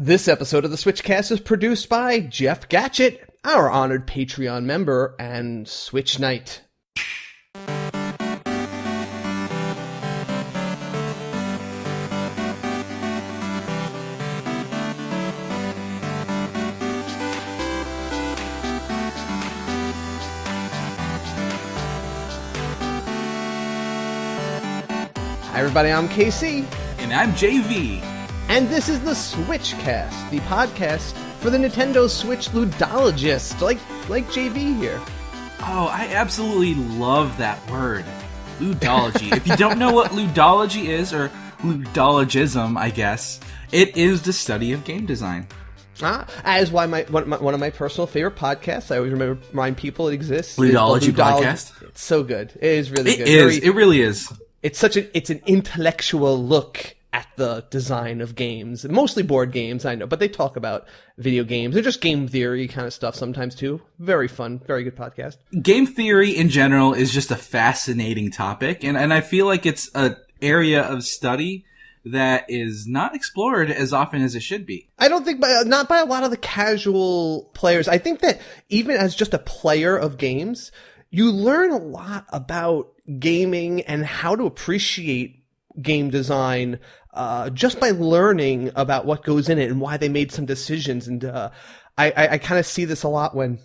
This episode of the SwitchCast is produced by Jeff Gatchett, our honored Patreon member, and Switch Knight. Hi everybody, I'm KC. And I'm JV. And this is the SwitchCast, the podcast for the Nintendo Switch ludologist, like JV here. Oh, I absolutely love that word, ludology. If you don't know what ludology is, or ludologism, I guess, it is the study of game design. As why one of my personal favorite podcasts. I always remind people it exists. Ludology podcast. It's so good. It is really good. It really is. It's an intellectual look at the design of games, mostly board games, I know, but they talk about video games and just game theory kind of stuff sometimes too. Very fun, very good podcast. Game theory in general is just a fascinating topic, and I feel like it's an area of study that is not explored as often as it should be. I don't think not by a lot of the casual players. I think that even as just a player of games, you learn a lot about gaming and how to appreciate game design just by learning about what goes in it and why they made some decisions. And I kind of see this a lot when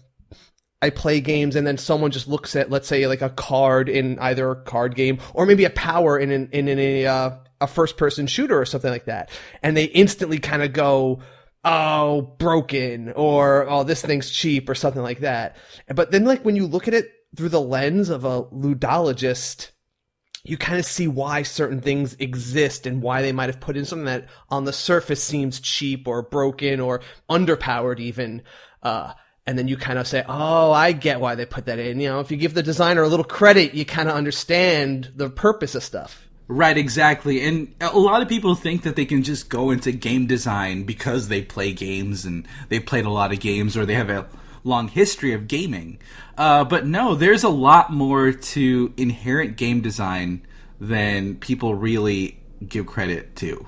I play games and then someone just looks at, let's say, like a card in either a card game or maybe a power in a first-person shooter or something like that, and they instantly kind of go, oh, broken, or oh, this thing's cheap, or something like that. But then, like, when you look at it through the lens of a ludologist, you kind of see why certain things exist and why they might have put in something that on the surface seems cheap or broken or underpowered even. And then you kind of say, oh, I get why they put that in. You know, if you give the designer a little credit, you kind of understand the purpose of stuff. Right, exactly. And a lot of people think that they can just go into game design because they play games and they played a lot of games or they have a long history of gaming. But no, there's a lot more to inherent game design than people really give credit to.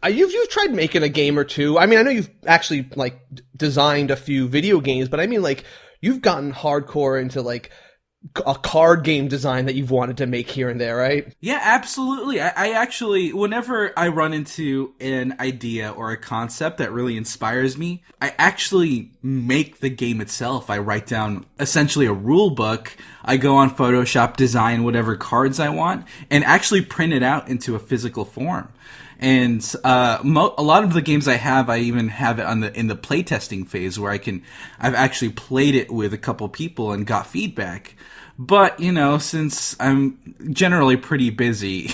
You've tried making a game or two. I mean, I know you've actually like designed a few video games, but I mean, like, you've gotten hardcore into like a card game design that you've wanted to make here and there, right? Yeah, absolutely. I actually, whenever I run into an idea or a concept that really inspires me, I actually make the game itself. I write down essentially a rule book. I go on Photoshop, design whatever cards I want, and actually print it out into a physical form. And a lot of the games I even have it in the playtesting phase where I've actually played it with a couple people and got feedback. But, you know, since I'm generally pretty busy,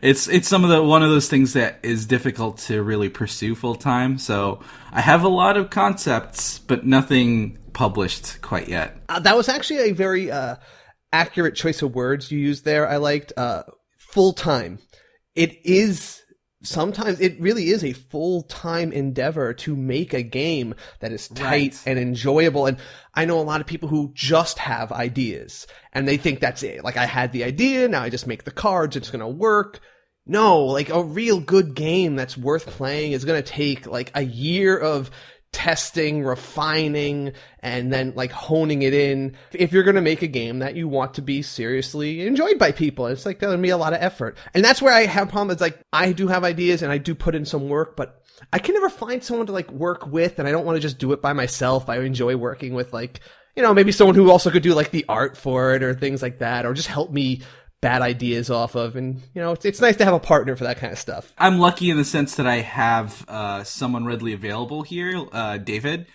it's one of those things that is difficult to really pursue full time. So I have a lot of concepts, but nothing published quite yet. That was actually a very accurate choice of words you used there. I liked full time. Sometimes it really is a full-time endeavor to make a game that is tight and enjoyable. And I know a lot of people who just have ideas and they think that's it. Like, I had the idea, now I just make the cards, it's going to work. No, like, a real good game that's worth playing is going to take like a year of testing, refining, and then like honing it in. If you're going to make a game that you want to be seriously enjoyed by people, it's like going to be a lot of effort. And that's where I have a problem. It's like, I do have ideas and I do put in some work, but I can never find someone to like work with, and I don't want to just do it by myself. I enjoy working with, like, you know, maybe someone who also could do like the art for it or things like that, or just help me bad ideas off of. And, you know, it's nice to have a partner for that kind of stuff. I'm lucky in the sense that I have someone readily available here, David,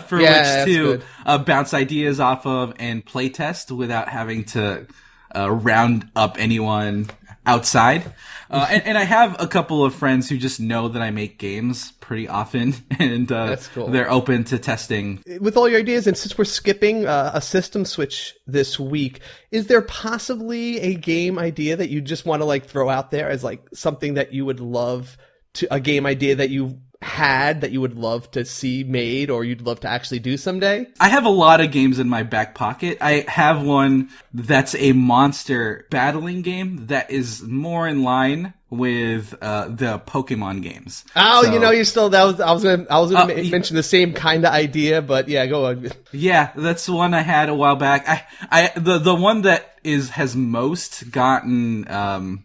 for which to bounce ideas off of and playtest without having to round up anyone outside. And I have a couple of friends who just know that I make games pretty often, and that's cool. They're open to testing. With all your ideas, and since we're skipping a system switch this week, is there possibly a game idea that you just want to like throw out there as like something that you would love to, a game idea that you had that you would love to see made or you'd love to actually do someday? I have a lot of games in my back pocket. I have one that's a monster battling game that is more in line with the Pokemon games. Oh, so, you're still I was gonna mention the same kind of idea, but yeah, go on. Yeah, that's one I had a while back. The one that has most gotten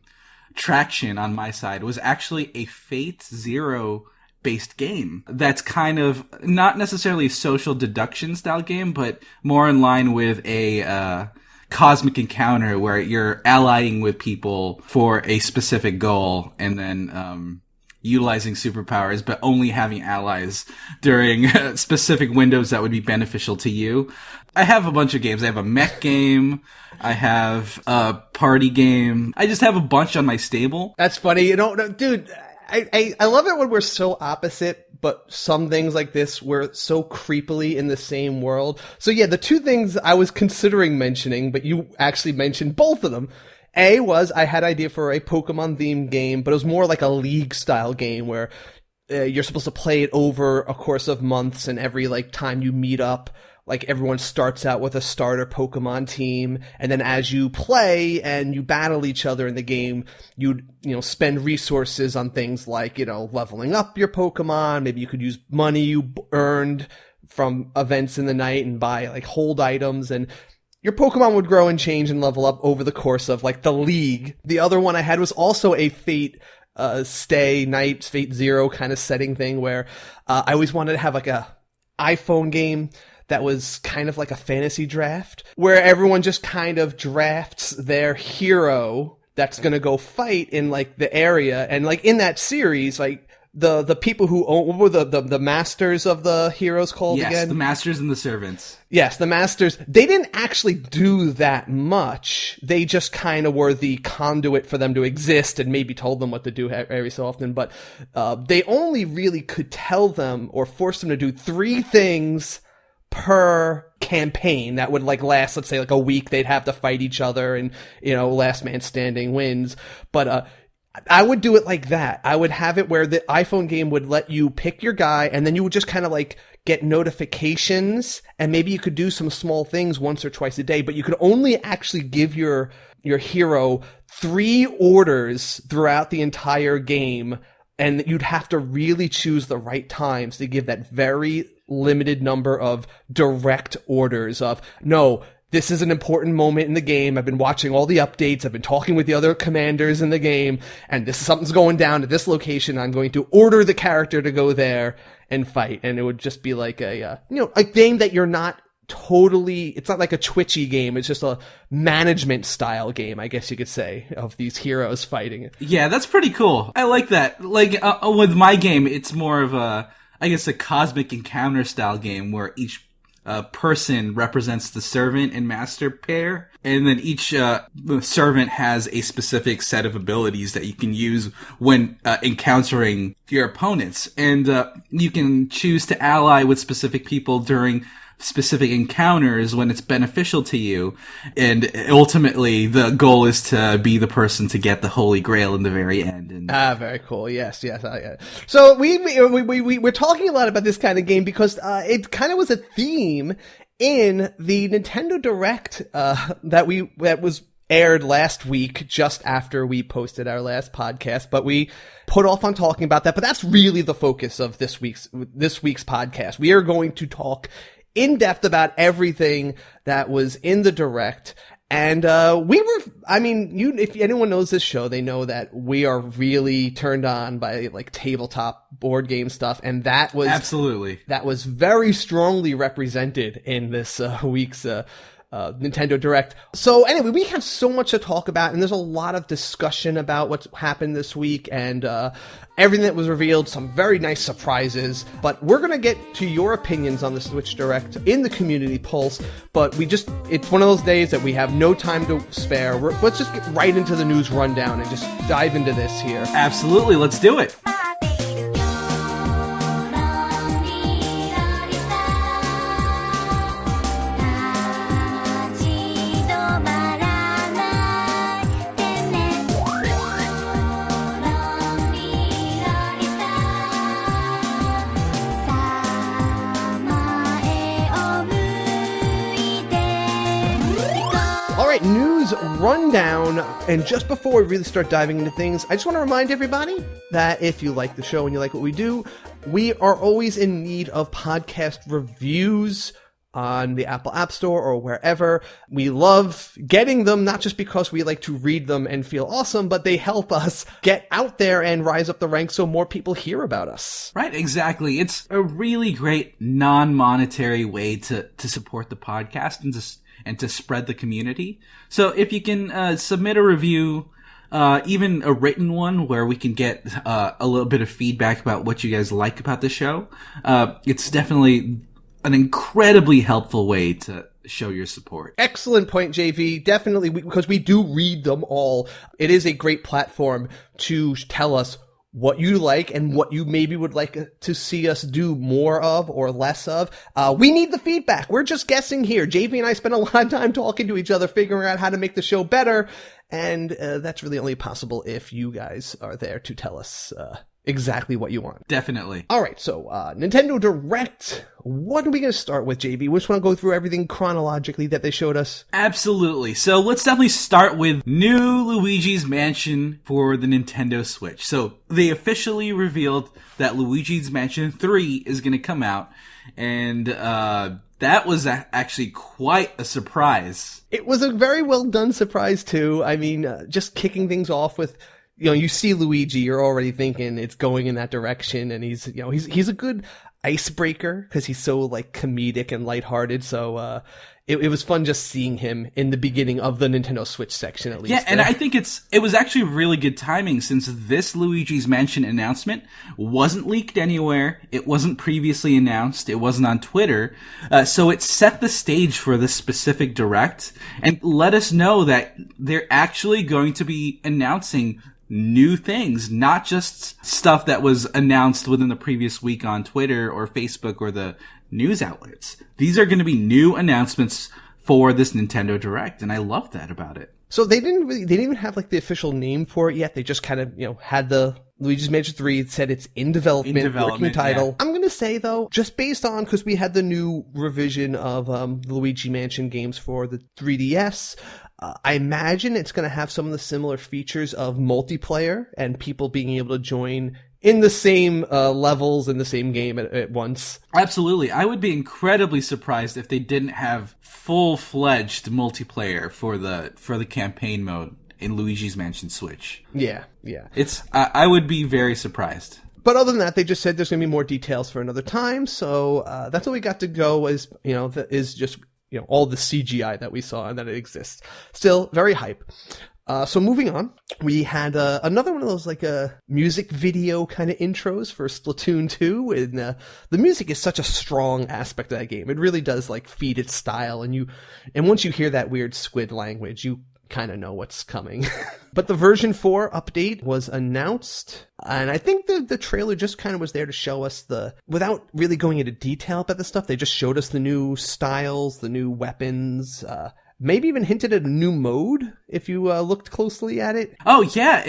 traction on my side was actually a Fate Zero based game that's kind of not necessarily a social deduction style game, but more in line with a cosmic encounter where you're allying with people for a specific goal and then utilizing superpowers, but only having allies during specific windows that would be beneficial to you. I have a bunch of games. I have a mech game. I have a party game. I just have a bunch on my stable. That's funny. Dude, I love it when we're so opposite, but some things like this, we're so creepily in the same world. So yeah, the two things I was considering mentioning, but you actually mentioned both of them. A was I had an idea for a Pokemon themed game, but it was more like a league style game where you're supposed to play it over a course of months, and every time you meet up, everyone starts out with a starter Pokemon team, and then as you play and you battle each other in the game, you'd, spend resources on things like, leveling up your Pokemon. Maybe you could use money you earned from events in the night and buy, hold items, and your Pokemon would grow and change and level up over the course of, the league. The other one I had was also a Fate Fate Zero kind of setting thing where I always wanted to have, a iPhone game that was kind of like a fantasy draft, where everyone just kind of drafts their hero that's gonna go fight in, the area. And, in that series, the people who own, what were the masters of the heroes called again? Yes, the masters and the servants. Yes, the masters. They didn't actually do that much. They just kind of were the conduit for them to exist and maybe told them what to do every so often. But they only really could tell them or force them to do 3 things per campaign that would last, let's say, a week. They'd have to fight each other and, last man standing wins. But I would do it like that. I would have it where the iPhone game would let you pick your guy, and then you would just kind of get notifications, and maybe you could do some small things once or twice a day, but you could only actually give your hero 3 orders throughout the entire game, and you'd have to really choose the right times to give that very limited number of direct orders of, no, this is an important moment in the game. I've been watching all the updates. I've been talking with the other commanders in the game, and something's going down at this location. I'm going to order the character to go there and fight. And it would just be a game that you're not totally, it's not like a twitchy game. It's just a management style game, I guess you could say, of these heroes fighting. Yeah, that's pretty cool. I like that. With my game, it's more of a cosmic encounter style game where each person represents the servant and master pair, and then each servant has a specific set of abilities that you can use when encountering your opponents, and you can choose to ally with specific people during specific encounters when it's beneficial to you, and ultimately the goal is to be the person to get the Holy Grail in the very end. And very cool. Yes. So we're talking a lot about this kind of game because it kind of was a theme in the Nintendo Direct that was aired last week, just after we posted our last podcast, but we put off on talking about that. But that's really the focus of this week's podcast. We are going to talk in depth about everything that was in the Direct. And if anyone knows this show, they know that we are really turned on by tabletop board game stuff, and that was very strongly represented in this week's Nintendo Direct. So anyway, we have so much to talk about, and there's a lot of discussion about what's happened this week and everything that was revealed, some very nice surprises. But we're going to get to your opinions on the Switch Direct in the Community Pulse, but it's one of those days that we have no time to spare. Let's just get right into the news rundown and just dive into this here. Absolutely, let's do it. rundown. And just before we really start diving into things, I just want to remind everybody that if you like the show and you like what we do, we are always in need of podcast reviews on the Apple App Store or wherever. We love getting them, not just because we like to read them and feel awesome, but they help us get out there and rise up the ranks so more people hear about us. Right, exactly. It's a really great non-monetary way to support the podcast and to spread the community. So if you can submit a review, even a written one where we can get a little bit of feedback about what you guys like about the show, it's definitely an incredibly helpful way to show your support. Excellent point, JV. Definitely, because we do read them all. It is a great platform to tell us what you like and what you maybe would like to see us do more of or less of. We need the feedback. We're just guessing here. JV and I spend a lot of time talking to each other, figuring out how to make the show better. And that's really only possible if you guys are there to tell us exactly what you want. Definitely. All right, so Nintendo Direct. What are we going to start with, JV? We just want to go through everything chronologically that they showed us. Absolutely. So let's definitely start with new Luigi's Mansion for the Nintendo Switch. So they officially revealed that Luigi's Mansion 3 is going to come out, and that was actually quite a surprise. It was a very well done surprise, too. I mean, just kicking things off with, you see Luigi, you're already thinking it's going in that direction, and he's a good icebreaker because he's so like comedic and lighthearted. So it was fun just seeing him in the beginning of the Nintendo Switch section, at least. Yeah, and I think it was actually really good timing since this Luigi's Mansion announcement wasn't leaked anywhere. It wasn't previously announced. It wasn't on Twitter. So it set the stage for this specific Direct and let us know that they're actually going to be announcing new things, not just stuff that was announced within the previous week on Twitter or Facebook or the news outlets. These are going to be new announcements for this Nintendo Direct, and I love that about it. So they didn't even have like the official name for it yet. They just kind of, had the Luigi's Mansion 3. It said it's in development, working title. Yeah. I'm going to say though, just based on, because we had the new revision of the Luigi Mansion games for the 3DS, I imagine it's going to have some of the similar features of multiplayer and people being able to join in the same levels in the same game at once. Absolutely. I would be incredibly surprised if they didn't have full-fledged multiplayer for the campaign mode in Luigi's Mansion Switch. Yeah. I would be very surprised. But other than that, they just said there's going to be more details for another time. So that's all we got to go is just all the CGI that we saw and that it exists. Still very hype. So moving on, we had another one of those like music video kind of intros for Splatoon 2, and the music is such a strong aspect of that game. It really does like feed its style, and once you hear that weird squid language, you kind of know what's coming. But the version 4 update was announced, and I think the trailer just kind of was there to show us without really going into detail about the stuff, they just showed us the new styles, the new weapons, maybe even hinted at a new mode if you looked closely at it. Oh yeah,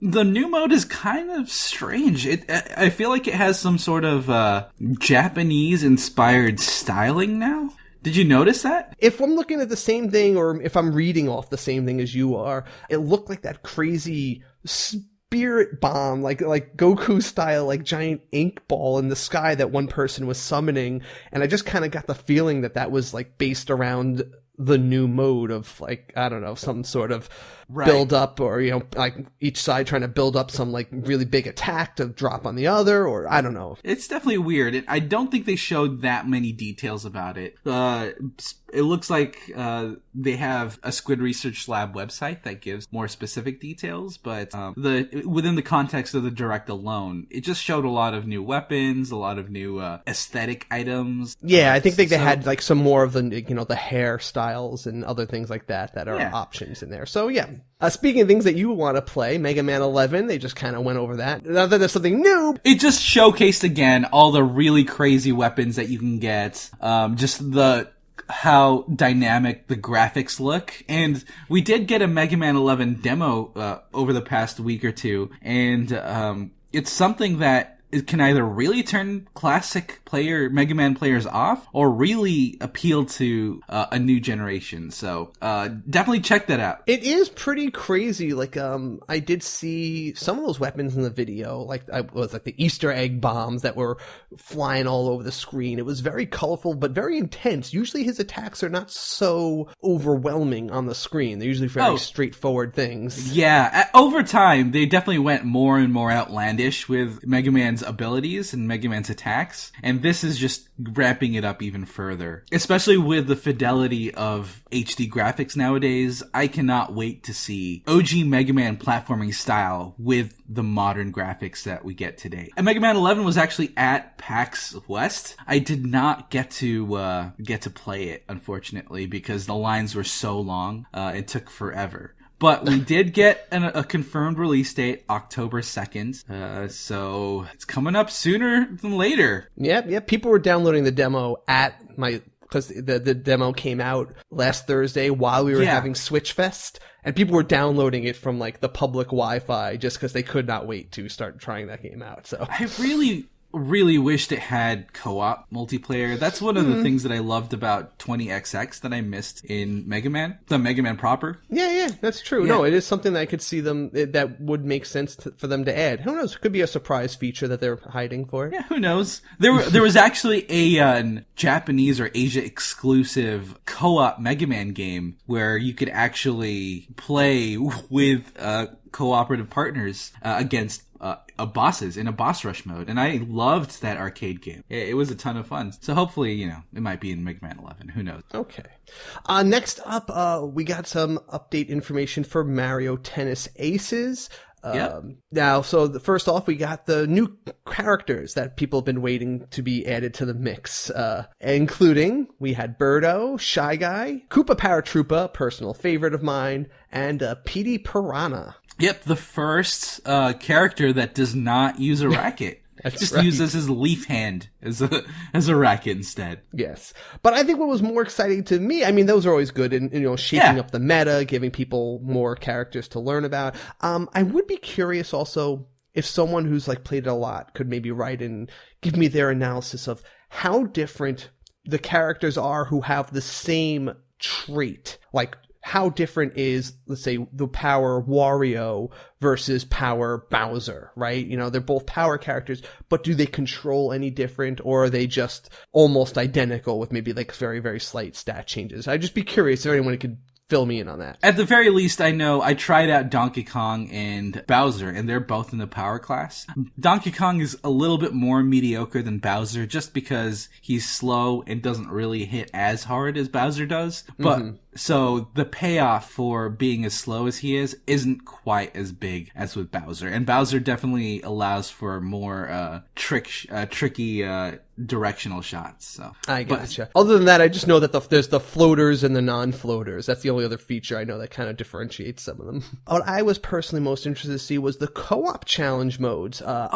the new mode is kind of strange. I feel like it has some sort of Japanese inspired styling now. Did you notice that? If I'm looking at the same thing, or if I'm reading off the same thing as you are, it looked like that crazy spirit bomb, like Goku style, like giant ink ball in the sky that one person was summoning. And I just kind of got the feeling that was like based around the new mode of like, I don't know, some sort of build up, or, like each side trying to build up some like really big attack to drop on the other, or I don't know. It's definitely weird. I don't think they showed that many details about it. It looks like they have a Squid Research Lab website that gives more specific details, but within the context of the Direct alone, it just showed a lot of new weapons, a lot of new aesthetic items. Yeah, I think they had like some more of the the hairstyles and other things like that are options in there. So yeah. Speaking of things that you want to play, Mega Man 11, they just kind of went over that. Not that there's something new. It just showcased again all the really crazy weapons that you can get. Just how dynamic the graphics look. And we did get a Mega Man 11 demo over the past week or two. And it's something that it can either really turn classic Mega Man players off, or really appeal to a new generation. So definitely check that out. It is pretty crazy. Like, I did see some of those weapons in the video, like the Easter egg bombs that were flying all over the screen. It was very colorful, but very intense. Usually his attacks are not so overwhelming on the screen. They're usually very straightforward things. Yeah, over time, they definitely went more and more outlandish with Mega Man's abilities and Mega Man's attacks, and this is just ramping it up even further. Especially with the fidelity of HD graphics nowadays, I cannot wait to see OG Mega Man platforming style with the modern graphics that we get today. And Mega Man 11 was actually at PAX West. I did not get to play it, unfortunately, because the lines were so long. It took forever. But we did get a confirmed release date, October 2nd. So it's coming up sooner than later. Yep. People were downloading the demo because the demo came out last Thursday while we were having Switch Fest. And people were downloading it from like the public Wi-Fi just because they could not wait to start trying that game out. So I really wished it had co-op multiplayer. That's one of the things that I loved about 20XX that I missed in Mega Man, the Mega Man proper. Yeah, that's true. Yeah. No, it is something that I could see that would make sense for them to add. Who knows? It could be a surprise feature that they're hiding for. Yeah, who knows? There was actually a Japanese or Asia exclusive co-op Mega Man game where you could actually play with cooperative partners against bosses in a boss rush mode, and I loved that arcade game. It was a ton of fun. So hopefully, it might be in Mega Man 11. Who knows? Okay. Next up, we got some update information for Mario Tennis Aces. Now, so first off, we got the new characters that people have been waiting to be added to the mix, including we had Birdo, Shy Guy, Koopa Paratroopa, personal favorite of mine, and Petey Piranha. Yep, the first character that does not use a racket. Just uses his leaf hand as a racket instead. Yes. But I think what was more exciting to me, I mean, those are always good and, shaking up the meta, giving people more characters to learn about. I would be curious also if someone who's like played it a lot could maybe write and give me their analysis of how different the characters are who have the same trait. Like, how different is, let's say, the power Wario versus power Bowser, right? They're both power characters, but do they control any different, or are they just almost identical with maybe like very, very slight stat changes? I'd just be curious if anyone could fill me in on that. At the very least, I know I tried out Donkey Kong and Bowser, and they're both in the power class. Donkey Kong is a little bit more mediocre than Bowser just because he's slow and doesn't really hit as hard as Bowser does. But so the payoff for being as slow as he is isn't quite as big as with Bowser. And Bowser definitely allows for more tricky directional shots. So I gotcha. Other than that, I just know that there's the floaters and the non-floaters. That's the only other feature I know that kind of differentiates some of them. What I was personally most interested to see was the co-op challenge modes. I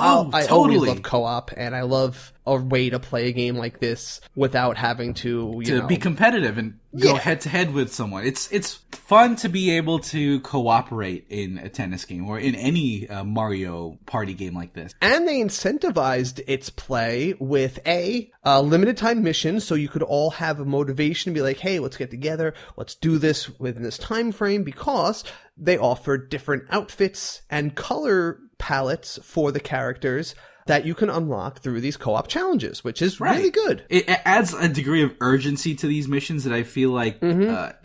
always love co-op, and I love a way to play a game like this without having to be competitive and go head to head with someone. It's fun to be able to cooperate in a tennis game or in any Mario Party game like this. And they incentivized its play with a limited time mission, so you could all have a motivation to be like, hey, let's get together, let's do this within this time frame, because they offered different outfits and color palettes for the characters that you can unlock through these co-op challenges, which is really good. It adds a degree of urgency to these missions that I feel like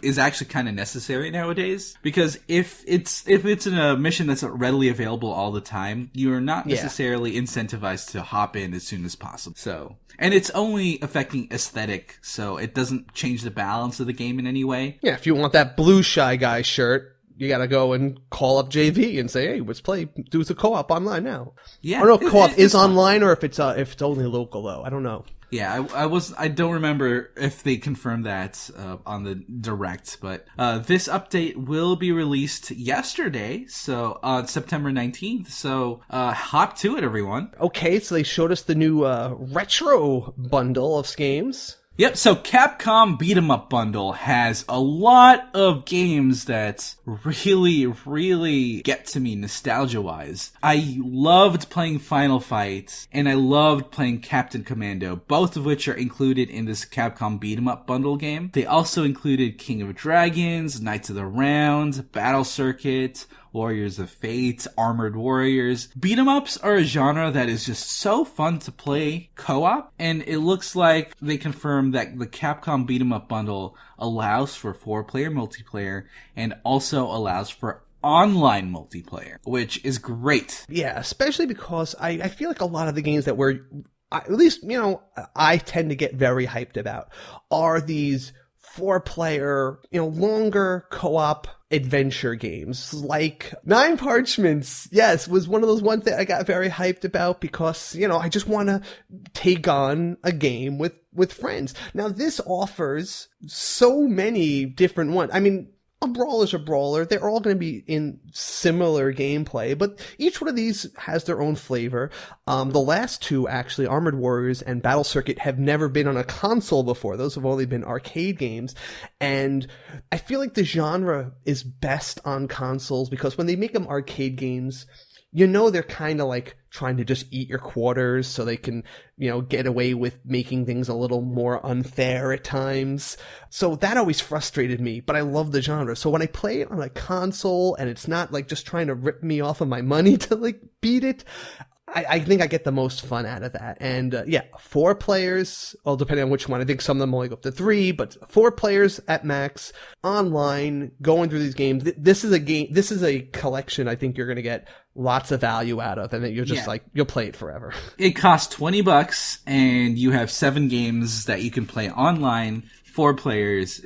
is actually kind of necessary nowadays. Because if it's in a mission that's readily available all the time, you're not necessarily incentivized to hop in as soon as possible. So, and it's only affecting aesthetic, so it doesn't change the balance of the game in any way. Yeah, if you want that blue Shy Guy shirt, you gotta go and call up JV and say, hey, let's do the co-op online now. Yeah. I don't know if co-op is online or if it's only local though. I don't know. Yeah, I don't remember if they confirmed that on the direct, but this update will be released yesterday, so on September 19th, so hop to it, everyone. Okay, so they showed us the new retro bundle of games. Yep, so Capcom Beat 'em Up Bundle has a lot of games that really get to me nostalgia-wise. I loved playing Final Fight, and I loved playing Captain Commando, both of which are included in this Capcom Beat 'em Up Bundle game. They also included King of Dragons, Knights of the Round, Battle Circuit, Warriors of Fate, Armored Warriors. Beat 'em ups are a genre that is just so fun to play co-op, and it looks like they confirmed that the Capcom Beat 'em Up Bundle allows for 4-player multiplayer and also allows for online multiplayer, which is great. Yeah, especially because I feel like a lot of the games that at least, I tend to get very hyped about are these 4-player, longer co-op adventure games. Like Nine Parchments, yes, was one of those ones that I got very hyped about because, I just want to take on a game with friends. Now, this offers so many different ones. I mean, a brawler's a brawler. They're all going to be in similar gameplay, but each one of these has their own flavor. The last two, actually, Armored Warriors and Battle Circuit, have never been on a console before. Those have only been arcade games. And I feel like the genre is best on consoles because when they make them arcade games, they're kind of like trying to just eat your quarters so they can, get away with making things a little more unfair at times. So that always frustrated me, but I love the genre. So when I play it on a console and it's not like just trying to rip me off of my money to like beat it, I think I get the most fun out of that. And 4 players, well, depending on which one. I think some of them only go up to 3, but 4 players at max, online, going through these games. This is a collection I think you're going to get lots of value out of, and that you're just you'll play it forever. It costs $20, and you have 7 games that you can play online, 4 players.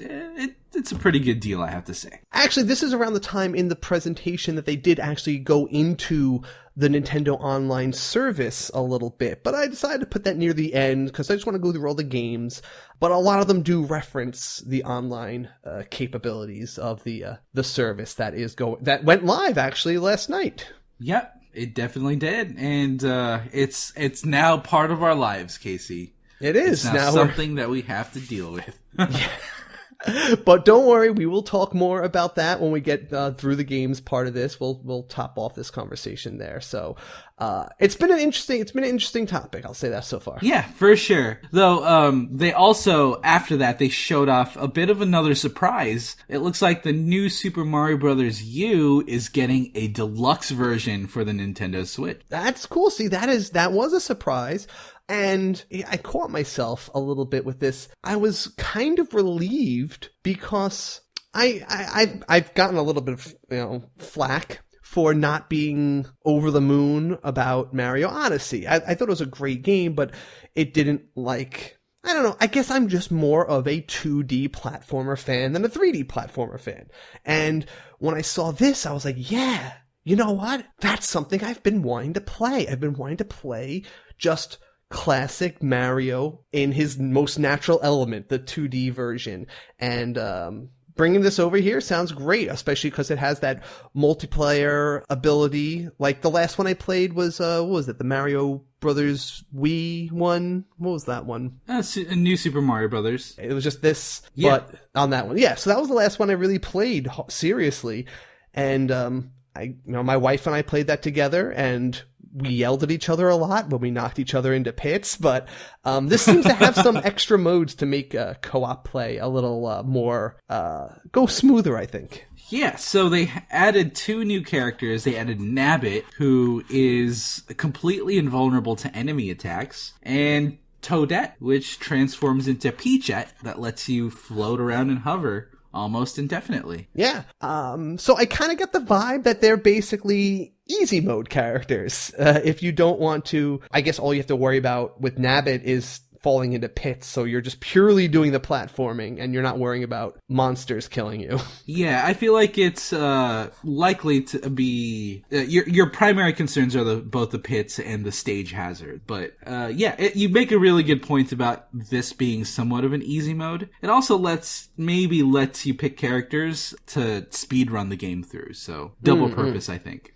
It's a pretty good deal, I have to say. Actually, this is around the time in the presentation that they did actually go into the Nintendo Online service a little bit, but I decided to put that near the end because I just want to go through all the games. But a lot of them do reference the online capabilities of the service that went live actually last night. Yep, it definitely did, and it's now part of our lives, Casey. It is it's now something that we have to deal with. Yeah. But don't worry, we will talk more about that when we get through the games part of this. We'll top off this conversation there. So it's been an interesting topic. I'll say that so far. Yeah, for sure. Though they also, after that, they showed off a bit of another surprise. It looks like the new Super Mario Bros. U is getting a deluxe version for the Nintendo Switch. That's cool. See, that was a surprise. And I caught myself a little bit with this. I was kind of relieved because I've gotten a little bit of flack for not being over the moon about Mario Odyssey. I thought it was a great game, but it didn't I don't know. I guess I'm just more of a 2D platformer fan than a 3D platformer fan. And when I saw this, I was like, yeah, you know what? That's something I've been wanting to play. I've been wanting to play just classic Mario in his most natural element, the 2D version. And bringing this over here sounds great, especially because it has that multiplayer ability. Like the last one I played was, what was it? The Mario Brothers Wii one? What was that one? A new Super Mario Brothers. It was just this, but on that one. Yeah, so that was the last one I really played seriously. And my wife and I played that together, and we yelled at each other a lot when we knocked each other into pits, but this seems to have some extra modes to make co-op play a little more go smoother, I think. Yeah, so they added 2 new characters. They added Nabbit, who is completely invulnerable to enemy attacks, and Toadette, which transforms into Peachette that lets you float around and hover almost indefinitely. Yeah. So I kind of get the vibe that they're basically easy mode characters. If you don't want to, I guess all you have to worry about with Nabbit is falling into pits, so you're just purely doing the platforming and you're not worrying about monsters killing you. Yeah, I feel like it's likely to be your primary concerns are both the pits and the stage hazard. But you make a really good point about this being somewhat of an easy mode. It also lets you pick characters to speed run the game through, so double purpose, I think.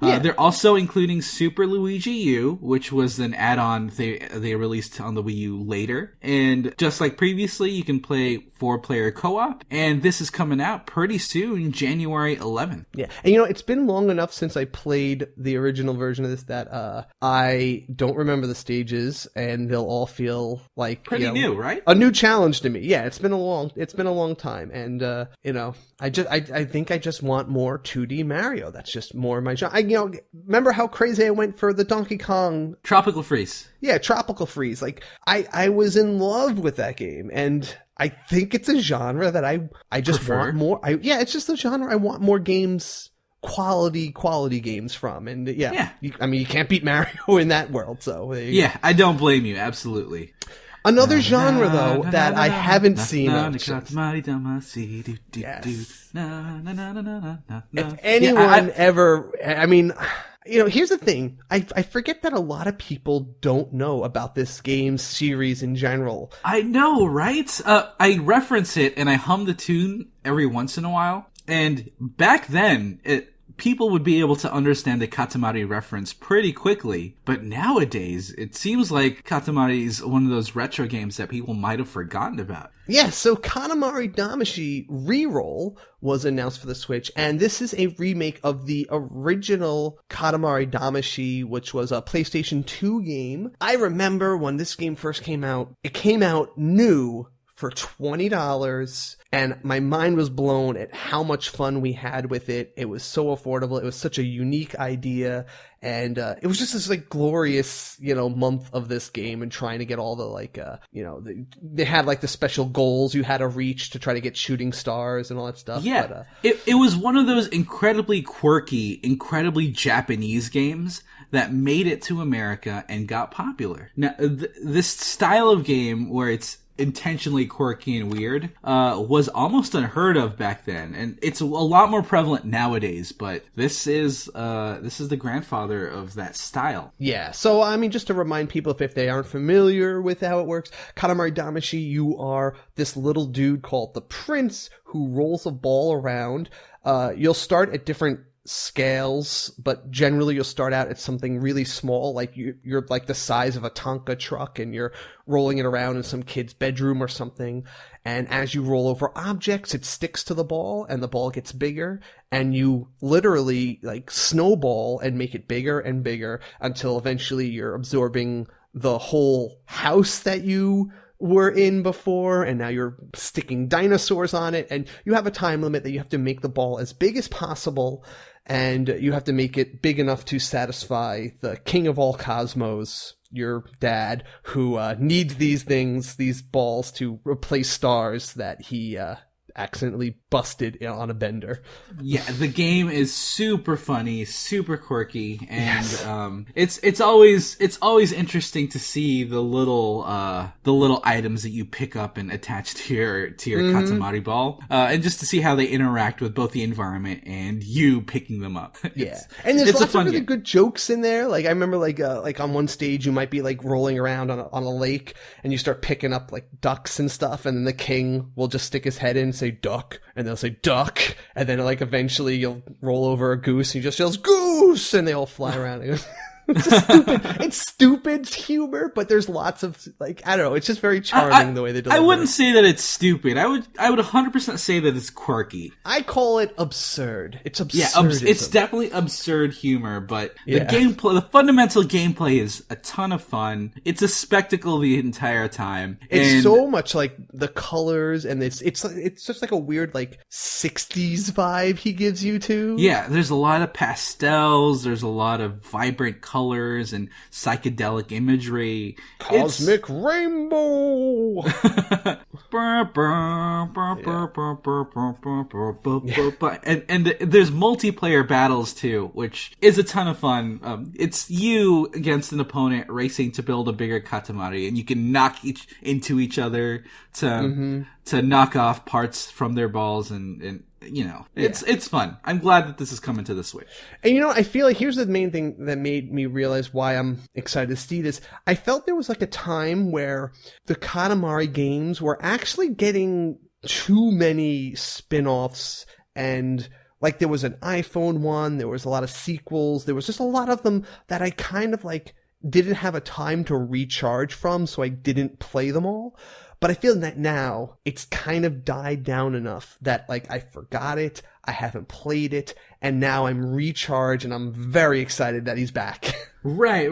Yeah. They're also including Super Luigi U, which was an add-on they released on the Wii U later. And just like previously, you can play 4-player co-op. And this is coming out pretty soon, January 11th. Yeah. And it's been long enough since I played the original version of this that I don't remember the stages, and they'll all feel like Pretty new, right? A new challenge to me. Yeah, it's been a long time, and I think I just want more 2D Mario. That's just more my genre. Remember how crazy I went for the Donkey Kong Tropical Freeze. Yeah, Tropical Freeze. Like I was in love with that game, and I think it's a genre that I just want more. It's just a genre I want more games, quality games from. And you can't beat Mario in that world. So I don't blame you. Absolutely. Another genre though that I haven't seen. Katamari, Damacy, Yes. If anyone ever, here's the thing. I forget that a lot of people don't know about this game series in general. I know, right? I reference it and I hum the tune every once in a while. And back then, people would be able to understand the Katamari reference pretty quickly. But nowadays, it seems like Katamari is one of those retro games that people might have forgotten about. Yeah, so Katamari Damacy Reroll was announced for the Switch, and this is a remake of the original Katamari Damacy, which was a PlayStation 2 game. I remember when this game first came out, it came out new for $20, and my mind was blown at how much fun we had with it. It was so affordable. It was such a unique idea, and it was just this glorious, month of this game and trying to get all the they had the special goals you had to reach to try to get shooting stars and all that stuff. Yeah, but, it was one of those incredibly quirky, incredibly Japanese games that made it to America and got popular. Now, this style of game where it's intentionally quirky and weird was almost unheard of back then, and it's a lot more prevalent nowadays, but this is the grandfather of that style. Yeah, so just to remind people, if they aren't familiar with how it works, Katamari Damacy, you are this little dude called the Prince who rolls a ball around. You'll start at different scales, but generally you'll start out at something really small, like you're like the size of a Tonka truck, and you're rolling it around in some kid's bedroom or something. And as you roll over objects, it sticks to the ball, and the ball gets bigger, and you literally snowball and make it bigger and bigger until eventually you're absorbing the whole house that you were in before, and now you're sticking dinosaurs on it, and you have a time limit that you have to make the ball as big as possible, and you have to make it big enough to satisfy the king of all cosmos, your dad, who needs these balls to replace stars that he accidentally busted on a bender. Yeah, the game is super funny, super quirky, and yes. It's always interesting to see the little items that you pick up and attach to your Katamari ball, and just to see how they interact with both the environment and you picking them up. Yeah, and there's lots of really good jokes in there. I remember on one stage you might be rolling around on a lake, and you start picking up ducks and stuff, and then the king will just stick his head in and say duck, and they'll say duck, and then eventually you'll roll over a goose and he just yells goose, and they all fly around. It's just stupid. It's stupid humor, but there's lots of I don't know. It's just very charming the way they deliver. I wouldn't say that it's stupid. I would 100% say that it's quirky. I call it absurd. It's absurd. Yeah, it's definitely absurd humor, but the gameplay, the fundamental gameplay is a ton of fun. It's a spectacle the entire time. It's so much the colors, and it's just a weird 60s vibe he gives you too. Yeah, there's a lot of pastels. There's a lot of vibrant colors and psychedelic imagery. Cosmic rainbow. And there's multiplayer battles too, which is a ton of fun. It's you against an opponent racing to build a bigger Katamari, and you can knock into each other to knock off parts from their balls, and it's fun. I'm glad that this is coming to the Switch. And I feel here's the main thing that made me realize why I'm excited to see this. I felt there was a time where the Katamari games were actually getting too many spin-offs and Like there was an iPhone one, there was a lot of sequels, there was just a lot of them that I kind of like didn't have a time to recharge from, so I didn't play them all. But I feel that now it's kind of died down enough that like I forgot it, I haven't played it, and now I'm recharged and I'm very excited that he's back. Right.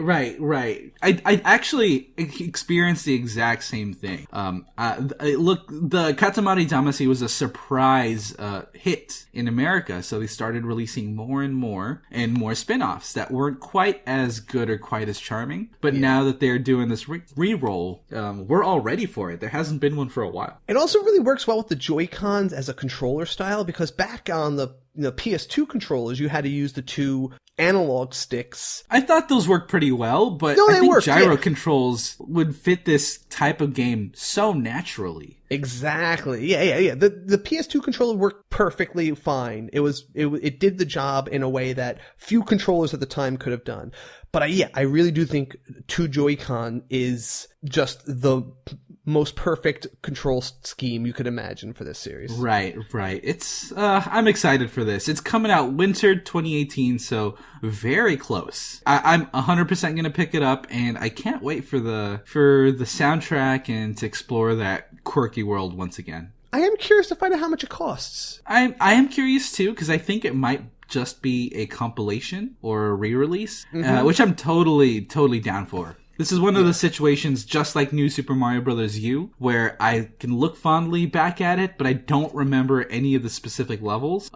I actually experienced the exact same thing. Look, the Katamari Damacy was a surprise hit in America, so they started releasing more and more spin-offs that weren't quite as good or quite as charming. But now that they're doing this re-roll, we're all ready for it. There hasn't been one for a while. It also really works well with the Joy-Cons as a controller style, because back on the PS2 controllers, you had to use the two analog sticks. I thought those worked pretty well, but I think gyro controls would fit this type of game so naturally. Exactly. Yeah. The PS2 controller worked perfectly fine. It did the job in a way that few controllers at the time could have done. But I really do think two Joy-Con is just the most perfect control scheme you could imagine for this series. Right. It's I'm excited for this. It's coming out winter 2018, so very close. I'm 100% going to pick it up, and I can't wait for the soundtrack and to explore that quirky world once again. I am curious to find out how much it costs. I am curious too, because I think it might just be a compilation or a re-release, which I'm totally down for. This is one of the situations, just like New Super Mario Bros. U, where I can look fondly back at it, but I don't remember any of the specific levels.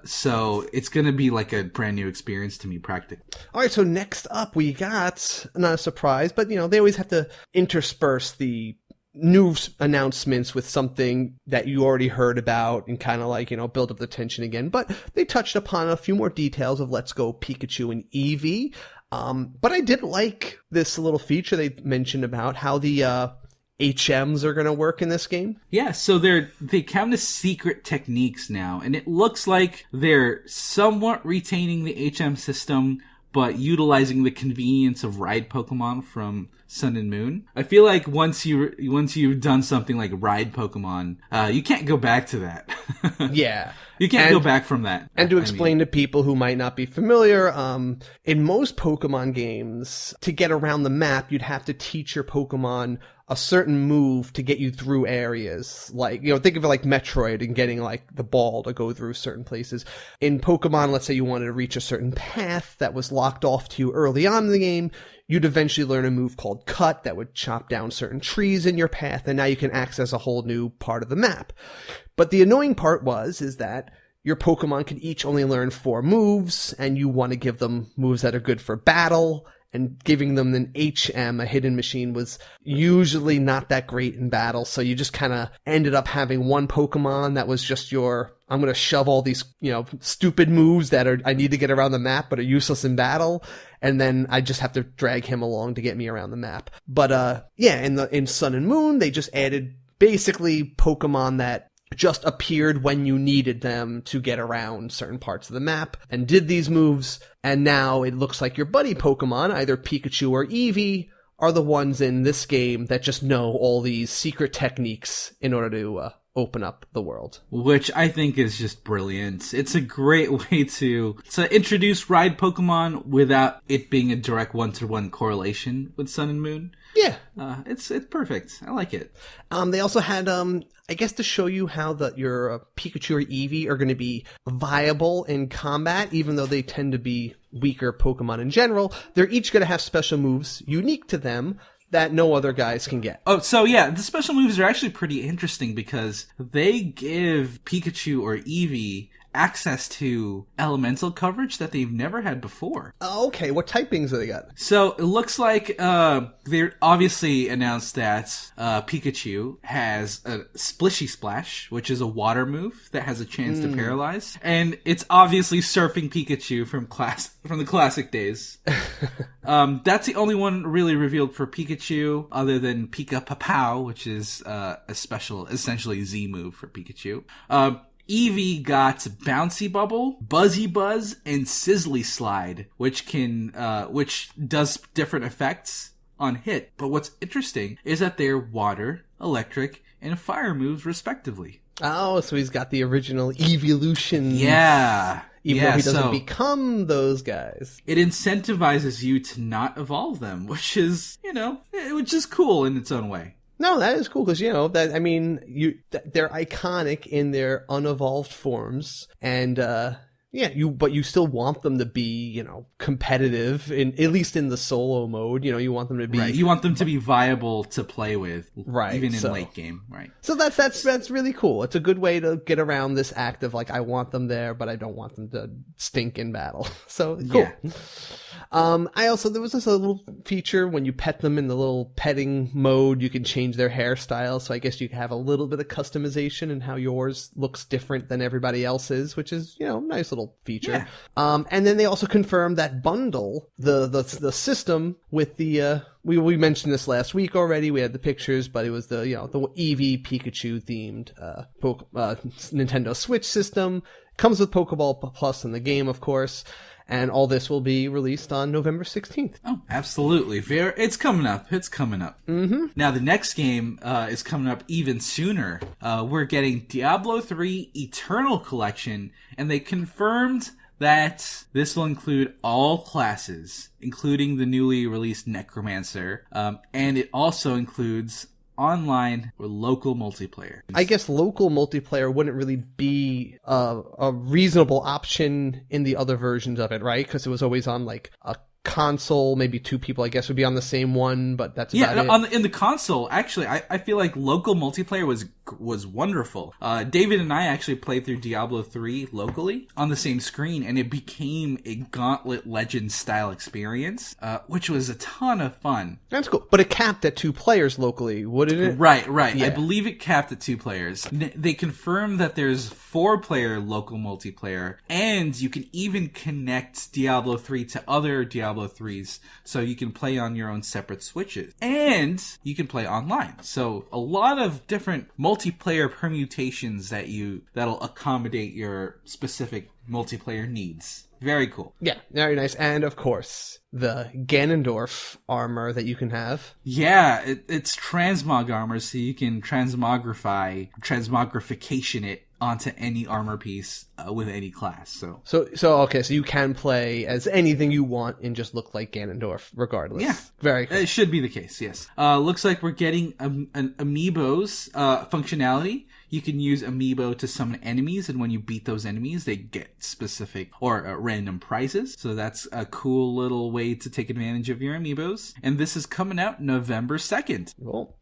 So it's going to be like a brand new experience to me, practically. All right, so next up we got, not a surprise, but they always have to intersperse the news announcements with something that you already heard about and kind of like, build up the tension again. But they touched upon a few more details of Let's Go Pikachu and Eevee. But I did like this little feature they mentioned about how the HMs are going to work in this game. Yeah, so they count as secret techniques now, and it looks like they're somewhat retaining the HM system, but utilizing the convenience of ride Pokemon from Sun and Moon. I feel like once you've done something like ride Pokemon, you can't go back to that. Yeah. You can't go back from that. And to explain to people who might not be familiar, in most Pokemon games, to get around the map, you'd have to teach your Pokemon a certain move to get you through areas. Like, think of it like Metroid and getting like the ball to go through certain places. In Pokemon, let's say you wanted to reach a certain path that was locked off to you early on in the game, you'd eventually learn a move called Cut that would chop down certain trees in your path, and now you can access a whole new part of the map. But the annoying part is that your Pokemon can each only learn 4 moves, and you want to give them moves that are good for battle, and giving them an HM, a hidden machine, was usually not that great in battle, so you just kind of ended up having one Pokemon that was just I'm going to shove all these, stupid moves that I need to get around the map but are useless in battle, and then I just have to drag him along to get me around the map. But in Sun and Moon, they just added basically Pokemon that just appeared when you needed them to get around certain parts of the map and did these moves, and now it looks like your buddy Pokemon, either Pikachu or Eevee, are the ones in this game that just know all these secret techniques in order to open up the world. Which I think is just brilliant. It's a great way to introduce ride Pokemon without it being a direct one-to-one correlation with Sun and Moon. Yeah. It's perfect. I like it. They also had, I guess, to show you how your Pikachu or Eevee are going to be viable in combat, even though they tend to be weaker Pokemon in general. They're each going to have special moves unique to them that no other guys can get. Oh, so yeah, the special moves are actually pretty interesting because they give Pikachu or Eevee access to elemental coverage that they've never had before. Oh, okay. What typings do they got? So it looks like they obviously announced that Pikachu has a Splishy Splash, which is a water move that has a chance to paralyze, and it's obviously surfing Pikachu from the classic days. That's the only one really revealed for Pikachu, other than Pika Papow, which is a special, essentially Z move for Pikachu. Eevee got Bouncy Bubble, Buzzy Buzz, and Sizzly Slide, which does different effects on hit. But what's interesting is that they're water, electric, and fire moves respectively. Oh, so he's got the original evolutions. Yeah. Even though he doesn't become those guys. It incentivizes you to not evolve them, which is cool in its own way. No, that is cool because they're iconic in their unevolved forms, and but you still want them to be competitive at least in the solo mode. You want them to be right. You want them to be viable to play with, right? Even in late game, right? So that's really cool. It's a good way to get around this act of I want them there, but I don't want them to stink in battle. So cool. Yeah. There was this little feature when you pet them in the little petting mode, you can change their hairstyle. So I guess you can have a little bit of customization in how yours looks different than everybody else's, which is, nice little feature. Yeah. And then they also confirmed that bundle, the system with the, we mentioned this last week already. We had the pictures, but it was the Eevee Pikachu themed, Nintendo Switch system. Comes with Pokeball Plus in the game, of course. And all this will be released on November 16th. Oh, absolutely. It's coming up. Mm-hmm. Now, the next game is coming up even sooner. We're getting Diablo 3 Eternal Collection, and they confirmed that this will include all classes, including the newly released Necromancer, and it also includes online or local multiplayer. I guess local multiplayer wouldn't really be a reasonable option in the other versions of it, right? Because it was always on a console, maybe two people I guess would be on the same one, but that's about it. In the console, actually, I feel like local multiplayer was wonderful. David and I actually played through Diablo 3 locally on the same screen, and it became a Gauntlet Legends style experience, which was a ton of fun. That's cool. But it capped at 2 players locally, wouldn't it? Right. Yeah. I believe it capped at 2 players. They confirmed that there's 4-player local multiplayer, and you can even connect Diablo 3 to other Diablo 3s, so you can play on your own separate Switches. And you can play online. So a lot of different multiplayer permutations that'll accommodate your specific multiplayer needs. Very cool. Yeah, very nice. And of course, the Ganondorf armor that you can have. Yeah, it's transmog armor, so you can transmogrification it onto any armor piece with any class. So you can play as anything you want and just look like Ganondorf regardless. Yeah, very cool. It should be the case. Yes. Looks like we're getting an amiibos functionality. You can use amiibo to summon enemies, and when you beat those enemies, they get specific or random prizes. So that's a cool little way to take advantage of your amiibos. And this is coming out November 2nd. Cool.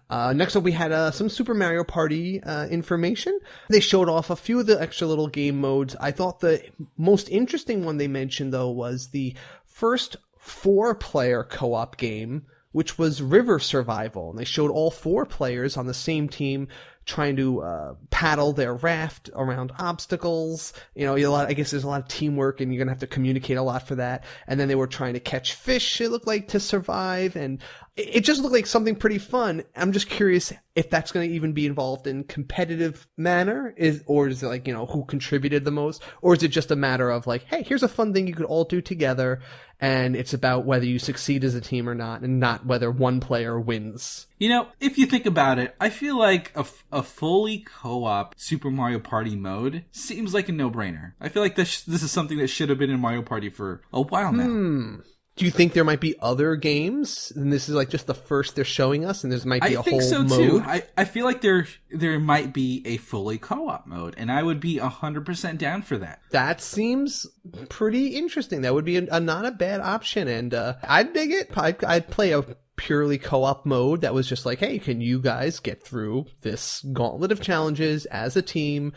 Next up, we had some Super Mario Party information. They showed off a few of the extra little game modes. I thought the most interesting one they mentioned, though, was the first 4-player co-op game, which was River Survival. And they showed all 4 players on the same team trying to paddle their raft around obstacles. I guess there's a lot of teamwork, and you're going to have to communicate a lot for that. And then they were trying to catch fish, it looked like, to survive. And it just looked like something pretty fun. I'm just curious if that's going to even be involved in competitive manner, or is it who contributed the most? Or is it just a matter of hey, here's a fun thing you could all do together, and it's about whether you succeed as a team or not, and not whether one player wins. If you think about it, I feel like a fully co-op Super Mario Party mode seems like a no-brainer. I feel like this is something that should have been in Mario Party for a while now. Do you think there might be other games, and this is just the first they're showing us, and there might be a whole mode? I think so too. I feel like there might be a fully co-op mode, and I would be 100% down for that. That seems pretty interesting. That would be not a bad option, and I'd dig it. I'd play a purely co-op mode that was just hey, can you guys get through this gauntlet of challenges as a team?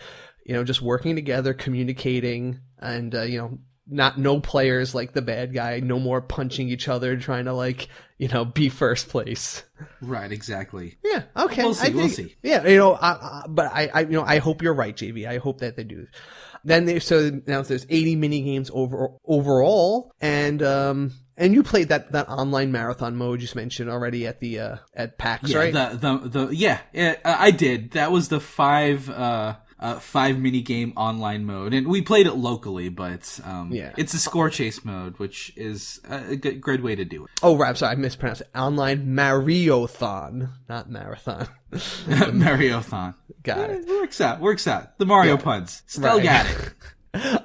Just working together, communicating, and no players like the bad guy, no more punching each other, trying to be first place. Right, exactly. Yeah, okay. We'll see. Yeah, but I hope you're right, JV. I hope that they do. Then they announced there's 80 mini games overall, and you played that online marathon mode you mentioned already at PAX, right? I did. That was the 5 5 minigame online mode. And we played it locally, but it's a score chase mode, which is a good way to do it. Oh, right. I'm sorry. I mispronounced it. Online Mariothon, not marathon. Mariothon. Got it. Works out. The Mario puns. Still got it.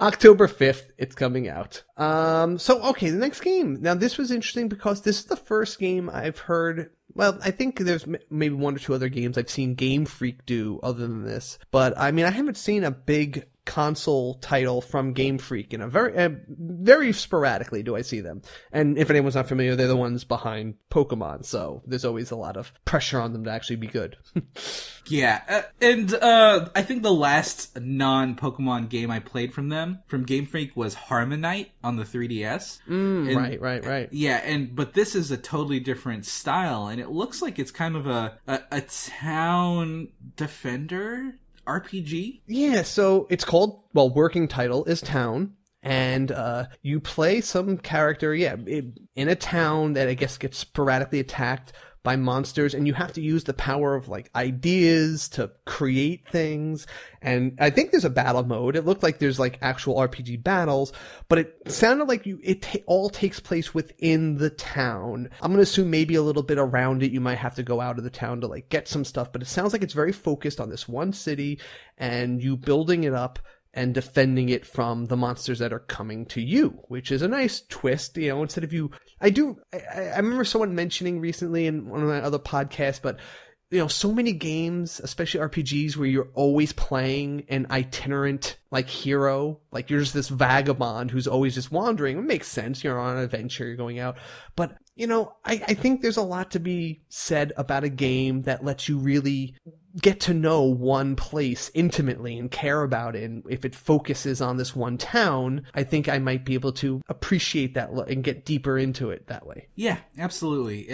October 5th, it's coming out. The next game. Now, this was interesting because this is the first game I've heard. Well, I think there's maybe one or two other games I've seen Game Freak do other than this. But, I mean, I haven't seen a big console title from Game Freak in a very sporadically do I see them. And if anyone's not familiar, they're the ones behind Pokemon, so there's always a lot of pressure on them to actually be good. Yeah, I think the last non-Pokemon game I played from them, from Game Freak, was Harmonite on the 3DS. Right. Yeah, but this is a totally different style, and it looks like it's kind of a town defender RPG? Yeah, so it's called, working title is Town, and you play some character, in a town that I guess gets sporadically attacked by monsters, and you have to use the power of ideas to create things. And I think there's a battle mode. It looked like there's actual RPG battles, but it sounded like all takes place within the town. I'm going to assume maybe a little bit around it. You might have to go out of the town to get some stuff, but it sounds like it's very focused on this one city and you building it up and defending it from the monsters that are coming to you, which is a nice twist. Instead of I remember someone mentioning recently in one of my other podcasts, but so many games, especially RPGs, where you're always playing an itinerant hero, you're just this vagabond who's always just wandering. It makes sense. You're on an adventure, you're going out. But, I think there's a lot to be said about a game that lets you really get to know one place intimately and care about it. And if it focuses on this one town, I think I might be able to appreciate that and get deeper into it that way. Yeah, absolutely.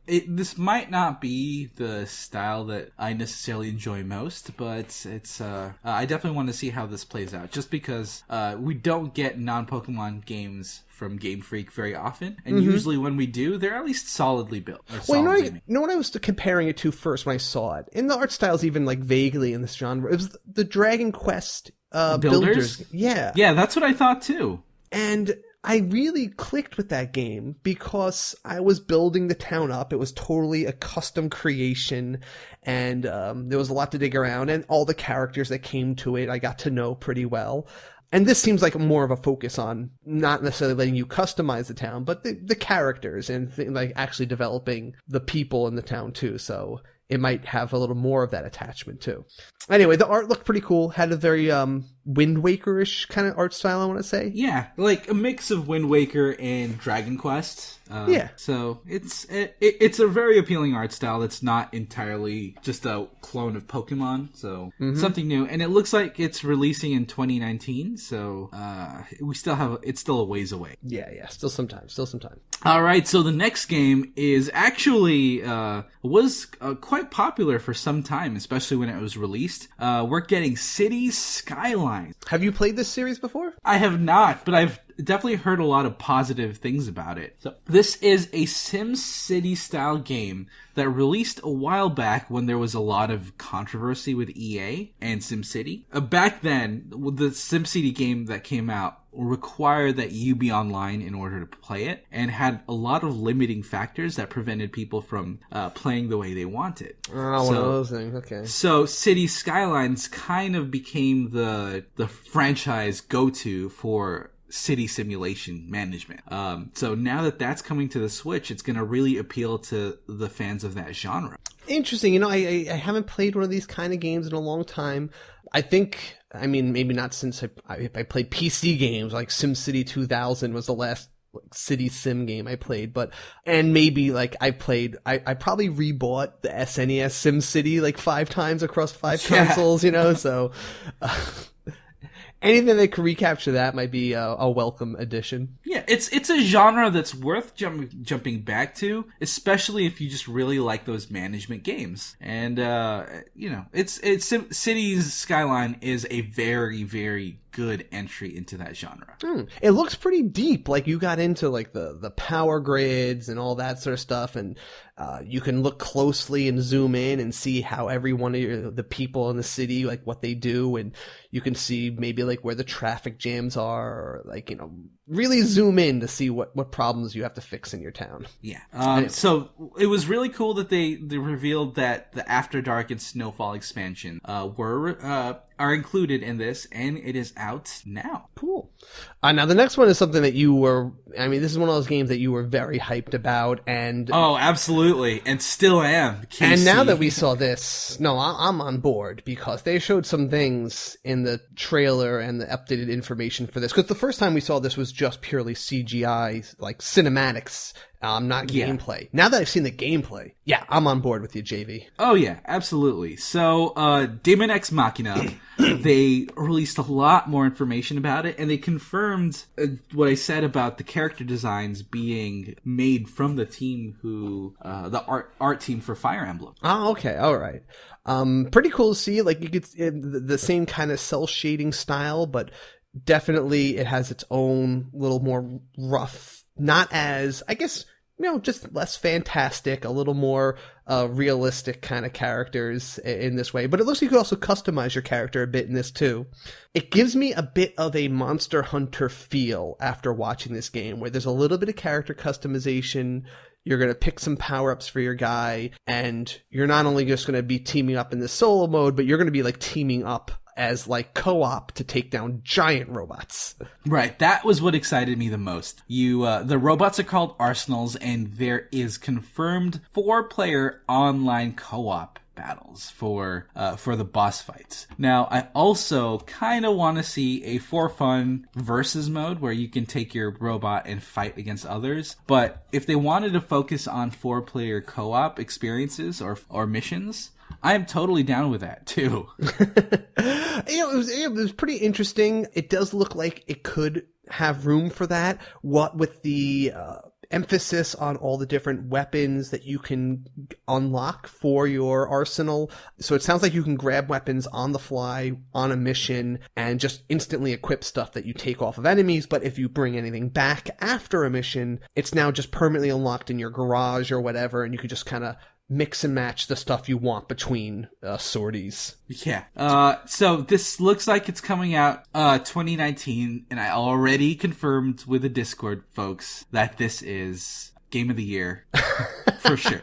This might not be the style that I necessarily enjoy most, but it's I definitely want to see how this plays out, just because we don't get non-Pokemon games from Game Freak very often, and usually when we do, they're at least solidly built. Well, you know what I was comparing it to first when I saw it? And the art style's even vaguely in this genre. It was the Dragon Quest Builders. Yeah, that's what I thought too. And I really clicked with that game because I was building the town up. It was totally a custom creation, and there was a lot to dig around, and all the characters that came to it I got to know pretty well. And this seems like more of a focus on not necessarily letting you customize the town, but the characters and actually developing the people in the town too. So it might have a little more of that attachment too. Anyway, the art looked pretty cool. Had a very Wind Waker-ish kind of art style, I want to say. Yeah, a mix of Wind Waker and Dragon Quest. So it's a very appealing art style that's not entirely just a clone of Pokemon. So something new, and it looks like it's releasing in 2019. So it's still a ways away. Yeah, still some time. All right, so the next game is actually was quite popular for some time, especially when it was released. We're getting Cities Skylines. Have you played this series before? I have not, but I've definitely heard a lot of positive things about it. So this is a SimCity style game that released a while back when there was a lot of controversy with EA and SimCity. Back then, the SimCity game that came out required that you be online in order to play it, and had a lot of limiting factors that prevented people from playing the way they wanted. Oh, one of those things. Okay. So Cities Skylines kind of became the franchise go-to for city simulation management. So now that that's coming to the Switch, it's going to really appeal to the fans of that genre. Interesting. I haven't played one of these kind of games in a long time. Maybe not since I played PC games, like SimCity 2000 was the last city sim game I played, and maybe I probably rebought the SNES SimCity 5 times across 5 consoles, so anything that can recapture that might be a welcome addition. Yeah, it's a genre that's worth jumping back to, especially if you just really like those management games. And Cities Skyline is a very, very good entry into that genre. It looks pretty deep. Like you got into like the power grids and all that sort of stuff, and you can look closely and zoom in and see how every one of the people in the city, like what they do, and you can see maybe like where the traffic jams are, or like, you know, really zoom in to see what problems you have to fix in your town. Yeah. So it was really cool that they revealed that the After Dark and Snowfall expansion are included in this, and it is out now. Cool. Now the next one is something that this is one of those games that you were very hyped about, and oh, absolutely, and still am. Casey. And now that we saw this, no, I'm on board, because they showed some things in the trailer and the updated information for this. Because the first time we saw this was just purely CGI, like cinematics, not gameplay. Now that I've seen the gameplay, yeah, I'm on board with you, JV. Oh yeah, absolutely. So, Daemon X Machina, they released a lot more information about it, and they confirmed what I said about the character designs being made from the team the art team for Fire Emblem. Oh, okay, all right. Pretty cool to see. Like, you get the same kind of cell shading style, but definitely it has its own little more rough, not as, I guess, you know, just less fantastic, a little more realistic kind of characters in this way. But it looks like you can also customize your character a bit in this too. It gives me a bit of a Monster Hunter feel after watching this game, where there's a little bit of character customization. You're going to pick some power-ups for your guy, and you're not only just going to be teaming up in the solo mode, but you're going to be like teaming up as like co-op to take down giant robots. Right, that was what excited me the most. The robots are called Arsenals, and there is confirmed 4-player online co-op battles for the boss fights. Now, I also kind of want to see a for fun versus mode where you can take your robot and fight against others. But if they wanted to focus on 4-player co-op experiences or missions, I am totally down with that too. It was pretty interesting. It does look like it could have room for that. What with the emphasis on all the different weapons that you can unlock for your arsenal. So it sounds like you can grab weapons on the fly on a mission and just instantly equip stuff that you take off of enemies. But if you bring anything back after a mission, it's now just permanently unlocked in your garage or whatever, and you can just kind of mix and match the stuff you want between sorties. Yeah. So this looks like it's coming out 2019, and I already confirmed with the Discord folks that this is Game of the Year for sure.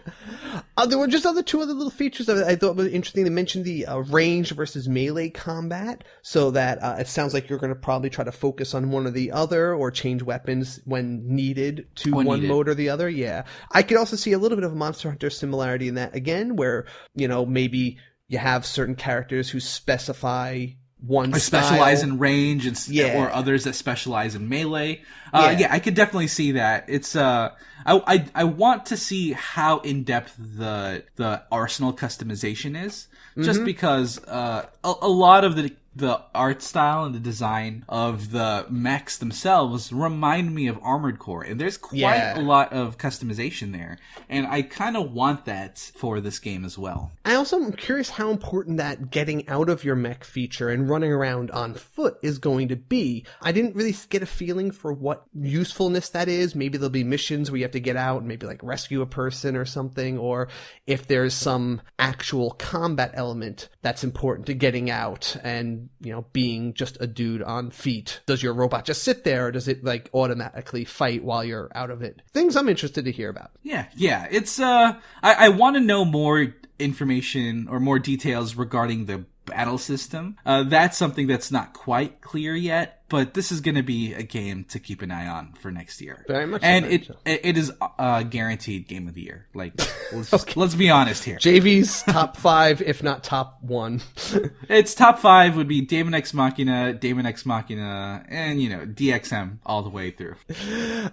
There were just two other little features that I thought was interesting. They mentioned the range versus melee combat, so that it sounds like you're going to probably try to focus on one or the other, or change weapons when needed to one mode or the other. Yeah. I could also see a little bit of a Monster Hunter similarity in that, again, where, you know, maybe you have certain characters who specify one style. Specialize in range, or others that specialize in melee. Yeah, I could definitely see that. It's I want to see how in depth the arsenal customization is, just because a lot of the art style and the design of the mechs themselves remind me of Armored Core, and there's quite a lot of customization there, and I kind of want that for this game as well. I also am curious how important that getting out of your mech feature and running around on foot is going to be. I didn't really get a feeling for what usefulness that is. Maybe there'll be missions where you have to get out and maybe like rescue a person or something, or if there's some actual combat element that's important to getting out and, you know, being just a dude on feet. Does your robot just sit there, or does it like automatically fight while you're out of it? Things I'm interested to hear about. Yeah. It's I want to know more information or more details regarding the battle system. That's something that's not quite clear yet, but this is going to be a game to keep an eye on for next year. Very much. And it is guaranteed Game of the Year. Like, let's be honest here. JV's top 5, if not top 1. Its top 5 would be Daemon X Machina, and, you know, DXM all the way through.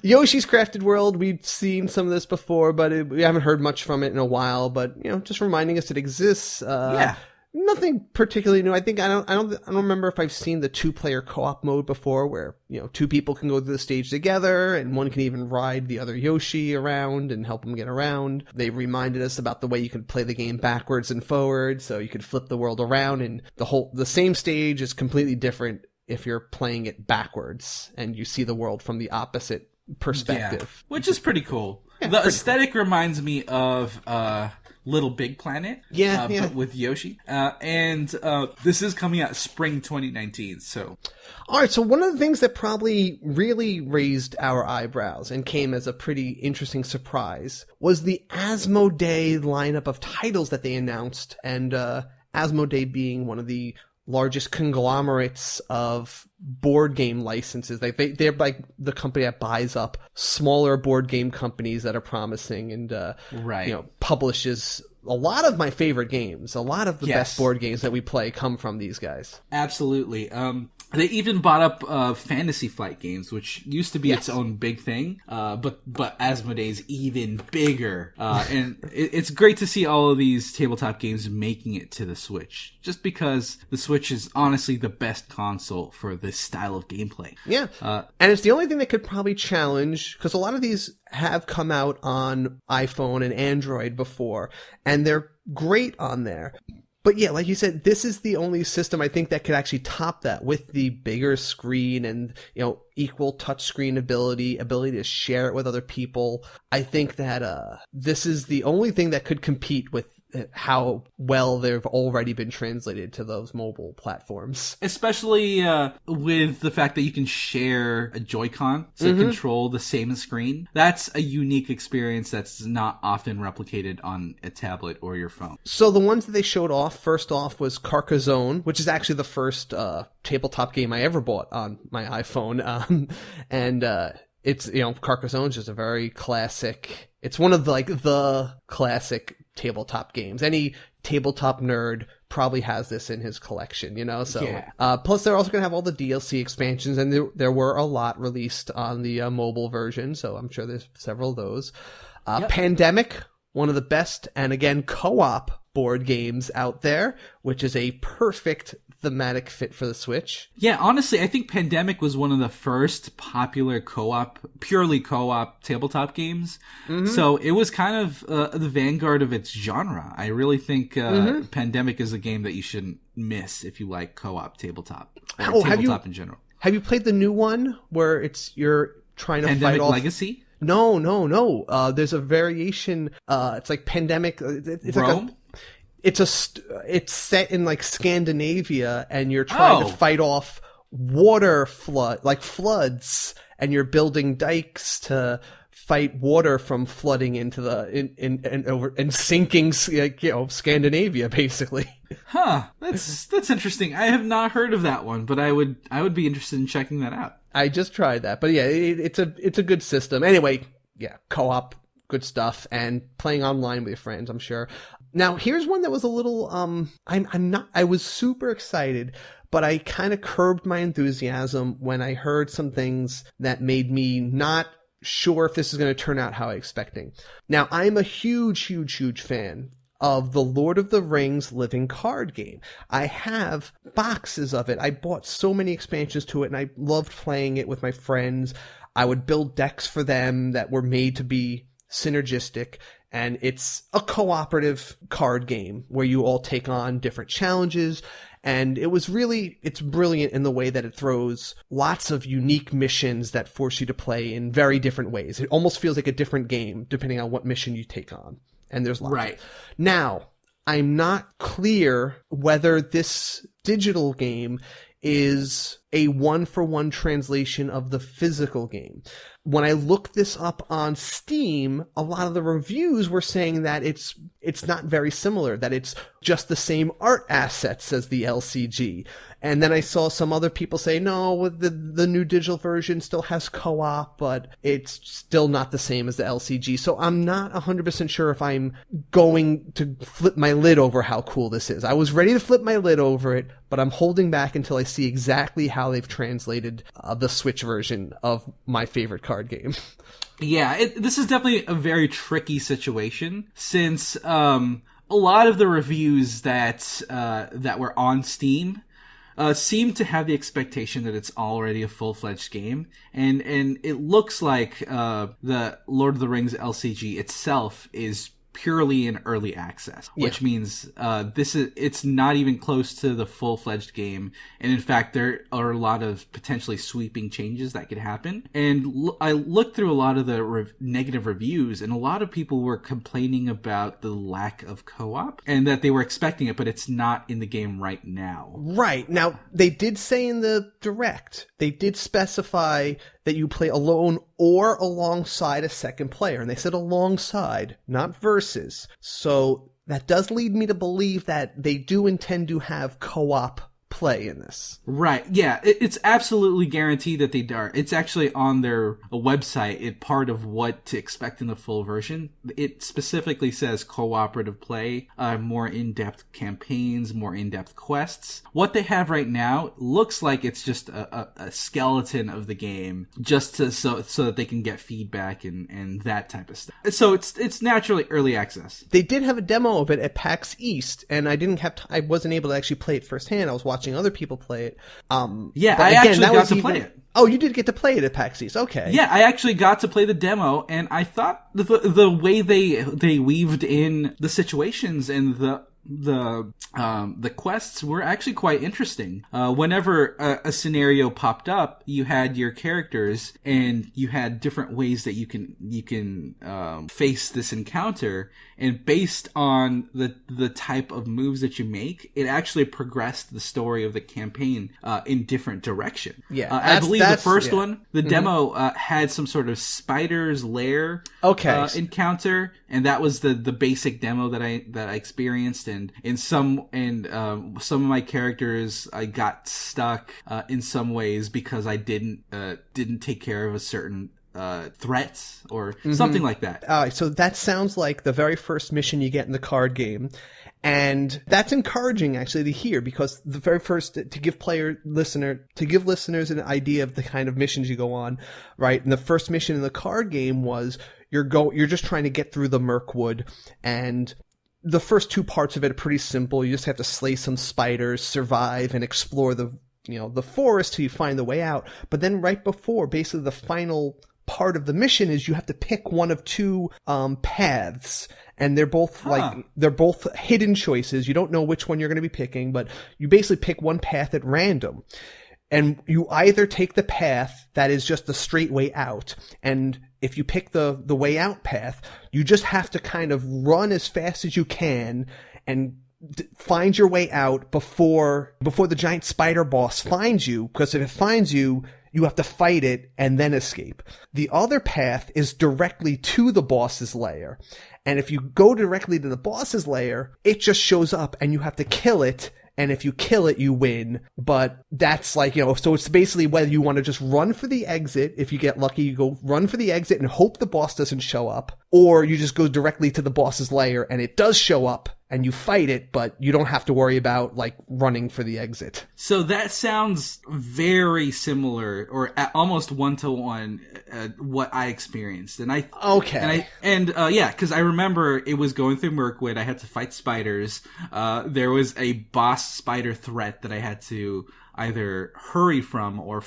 Yoshi's Crafted World, we've seen some of this before, but we haven't heard much from it in a while. But, you know, just reminding us it exists. Nothing particularly new. I think I don't remember if I've seen the 2-player co-op mode before, where, you know, 2 people can go through the stage together, and one can even ride the other Yoshi around and help him get around. They reminded us about the way you could play the game backwards and forwards, so you could flip the world around, and the same stage is completely different if you're playing it backwards and you see the world from the opposite perspective. Yeah, which is pretty cool. Yeah, the aesthetic reminds me of Little Big Planet, but with Yoshi. And this is coming out spring 2019, so... All right, so one of the things that probably really raised our eyebrows and came as a pretty interesting surprise was the Asmodee lineup of titles that they announced, and Asmodee being one of the largest conglomerates of board game licenses. They're like the company that buys up smaller board game companies that are promising and publishes a lot of my favorite games. A lot of the best board games that we play come from these guys. Absolutely. They even bought up Fantasy Flight Games, which used to be its own big thing, but Asmodee's even bigger. And it's great to see all of these tabletop games making it to the Switch, just because the Switch is honestly the best console for this style of gameplay. Yeah, and it's the only thing that could probably challenge, because a lot of these have come out on iPhone and Android before, and they're great on there. But yeah, like you said, this is the only system I think that could actually top that with the bigger screen and, equal touchscreen ability to share it with other people. I think that this is the only thing that could compete with how well they've already been translated to those mobile platforms. Especially with the fact that you can share a Joy-Con to control the same screen. That's a unique experience that's not often replicated on a tablet or your phone. So the ones that they showed off, first off was Carcassonne, which is actually the first tabletop game I ever bought on my iPhone. It's, Carcassonne is just a very classic, it's one of the classic tabletop games. Any tabletop nerd probably has this in his collection, so plus they're also going to have all the DLC expansions, and there were a lot released on the mobile version, so I'm sure there's several of those. Pandemic, one of the best and again co-op board games out there, which is a perfect thematic fit for the Switch. Yeah, honestly, I think Pandemic was one of the first popular purely co-op tabletop games. So it was kind of the vanguard of its genre. I really think Pandemic is a game that you shouldn't miss if you like co-op tabletop. Or tabletop in general. Have you played the new one where you're trying to Pandemic fight off... Legacy? No. There's a variation. It's like Pandemic. It's Rome? like it's set in like Scandinavia, and you're trying to fight off floods, and you're building dikes to fight water from flooding into and sinking, Scandinavia, basically. Huh. That's interesting. I have not heard of that one, but I would be interested in checking that out. I just tried that, but yeah, it's a good system. Anyway, co-op, good stuff, and playing online with your friends, I'm sure. Now, here's one that was a little, I was super excited, but I kind of curbed my enthusiasm when I heard some things that made me not sure if this is going to turn out how I'm expecting. Now, I'm a huge fan of the Lord of the Rings living card game. I have boxes of it. I bought so many expansions to it, and I loved playing it with my friends. I would build decks for them that were made to be synergistic, and it's a cooperative card game where you all take on different challenges, and it's brilliant in the way that it throws lots of unique missions that force you to play in very different ways. It almost feels like a different game depending on what mission you take on, and there's lots. Right. Now, I'm not clear whether this digital game is a one-for-one translation of the physical game. When I looked this up on Steam, a lot of the reviews were saying that it's not very similar, that it's just the same art assets as the LCG. And then I saw some other people say, no, the new digital version still has co-op, but it's still not the same as the LCG. So I'm not 100% sure if I'm going to flip my lid over how cool this is. I was ready to flip my lid over it, but I'm holding back until I see exactly how they've translated the Switch version of my favorite card game. Yeah, this is definitely a very tricky situation, since a lot of the reviews that were on Steam seem to have the expectation that it's already a full-fledged game, and it looks like the Lord of the Rings LCG itself is purely in early access, which means it's not even close to the full-fledged game. And in fact, there are a lot of potentially sweeping changes that could happen. And I looked through a lot of the negative reviews, and a lot of people were complaining about the lack of co-op and that they were expecting it, but it's not in the game right now. Right. Now, they did say in the direct, they did specify that you play alone or alongside a second player. And they said alongside, not versus. So that does lead me to believe that they do intend to have co-op play in this. Right. Yeah. It's absolutely guaranteed that they are. It's actually on their website. Part of what to expect in the full version. It specifically says cooperative play, more in-depth campaigns, more in-depth quests. What they have right now looks like it's just a skeleton of the game, just so that they can get feedback and that type of stuff. So it's naturally early access. They did have a demo of it at PAX East, and I wasn't able to actually play it firsthand. I was watching other people play it. I actually got to play it. Oh, you did get to play it at PAX East. Okay. Yeah, I actually got to play the demo, and I thought the way they weaved in the situations and the quests were actually quite interesting. Whenever a scenario popped up, you had your characters and you had different ways that you can face this encounter, and based on the type of moves that you make, it actually progressed the story of the campaign in different direction. Yeah, I believe the first one, the demo had some sort of spider's lair encounter, and that was the basic demo that I experienced. And some of my characters, I got stuck in some ways because I didn't take care of a certain threats or something like that. So that sounds like the very first mission you get in the card game. And that's encouraging actually to hear, because the very first, to give listeners an idea of the kind of missions you go on, right? And the first mission in the card game was you're just trying to get through the Mirkwood, and the first two parts of it are pretty simple. You just have to slay some spiders, survive, and explore the forest till you find the way out. But then right before, basically the final part of the mission is you have to pick one of two paths, and they're both they're both hidden choices. You don't know which one you're going to be picking, but you basically pick one path at random. And you either take the path that is just the straight way out, and if you pick the way out path, you just have to kind of run as fast as you can and find your way out before the giant spider boss finds you, because if it finds you, you have to fight it and then escape. The other path is directly to the boss's lair. And if you go directly to the boss's lair, it just shows up and you have to kill it. And if you kill it, you win. But that's like, so it's basically whether you want to just run for the exit. If you get lucky, you go run for the exit and hope the boss doesn't show up. Or you just go directly to the boss's lair and it does show up and you fight it, but you don't have to worry about like running for the exit. So that sounds very similar, or almost one-to-one, what I experienced. And because I remember it was going through Mirkwood. I had to fight spiders. There was a boss spider threat that I had to either hurry from or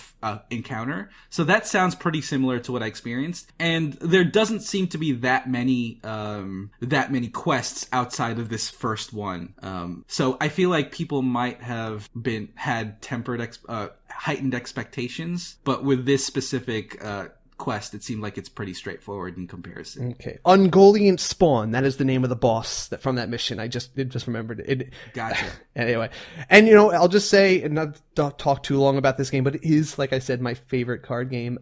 encounter. So that sounds pretty similar to what I experienced. And there doesn't seem to be that many quests outside of this first one. So I feel like people might have had heightened expectations, but with this specific quest, it seemed like it's pretty straightforward in comparison. Okay. Ungoliant Spawn, that is the name of the boss from that mission. I just remembered it. Gotcha. Anyway, and I'll just say, and not talk too long about this game, but it is, like I said, my favorite card game,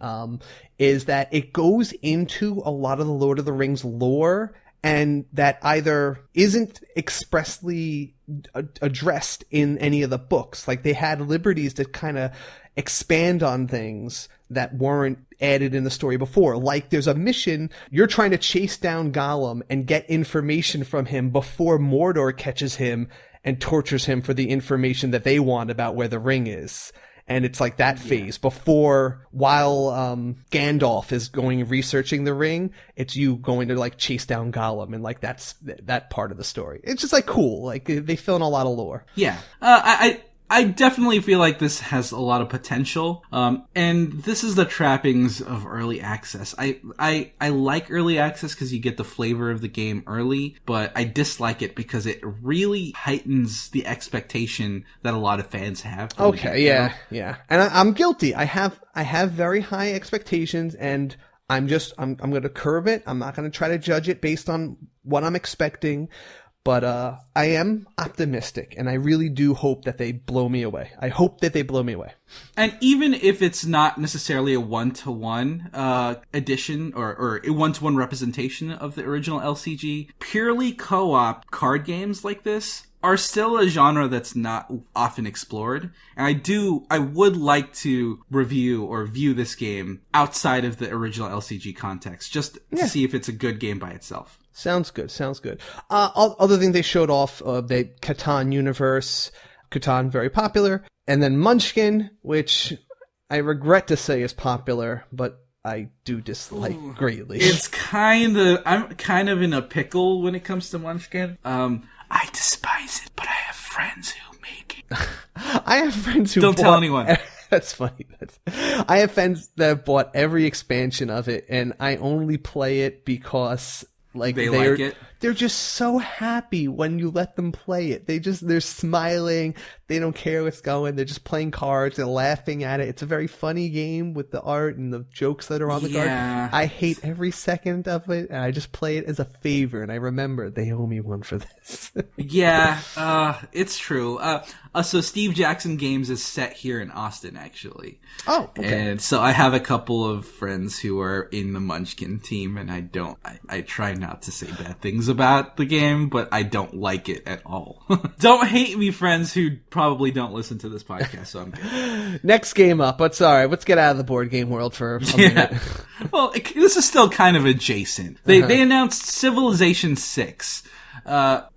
is that it goes into a lot of the Lord of the Rings lore, and that either isn't expressly addressed in any of the books. Like, they had liberties to kind of expand on things that weren't added in the story before. Like, there's a mission, you're trying to chase down Gollum and get information from him before Mordor catches him and tortures him for the information that they want about where the ring is. And it's like that phase while Gandalf is researching the ring, it's you going to like chase down Gollum, and like that's that part of the story. It's just like cool. Like, they fill in a lot of lore. Yeah. I definitely feel like this has a lot of potential. And this is the trappings of early access. I like early access because you get the flavor of the game early, but I dislike it because it really heightens the expectation that a lot of fans have. Okay, yeah. And I'm guilty. I have very high expectations, and I'm going to curb it. I'm not going to try to judge it based on what I'm expecting. But I am optimistic, and I really do hope that they blow me away. I hope that they blow me away. And even if it's not necessarily a one-to-one edition or a one-to-one representation of the original LCG, purely co-op card games like this are still a genre that's not often explored. And I would like to review or view this game outside of the original LCG context, just to see if it's a good game by itself. Sounds good. Other thing they showed off, the Catan universe. Catan, very popular. And then Munchkin, which I regret to say is popular, but I do dislike greatly. I'm kind of in a pickle when it comes to Munchkin. I despise it, but I have friends who make it. I have friends who Don't tell anyone. That's funny. I have friends that have bought every expansion of it, and I only play it because they like it. They're just so happy when you let them play it. They're smiling. They don't care what's going. They're just playing cards. They're laughing at it. It's a very funny game with the art and the jokes that are on the card. I hate every second of it, and I just play it as a favor. And I remember they owe me one for this. It's true. So Steve Jackson Games is set here in Austin, actually. Oh, okay. And so I have a couple of friends who are in the Munchkin team, and I try not to say bad things about the game, but I don't like it at all. Don't hate me, friends who probably don't listen to this podcast, so I'm good. Next game up, but sorry, let's get out of the board game world for a minute. Well, this is still kind of adjacent. They announced Civilization 6.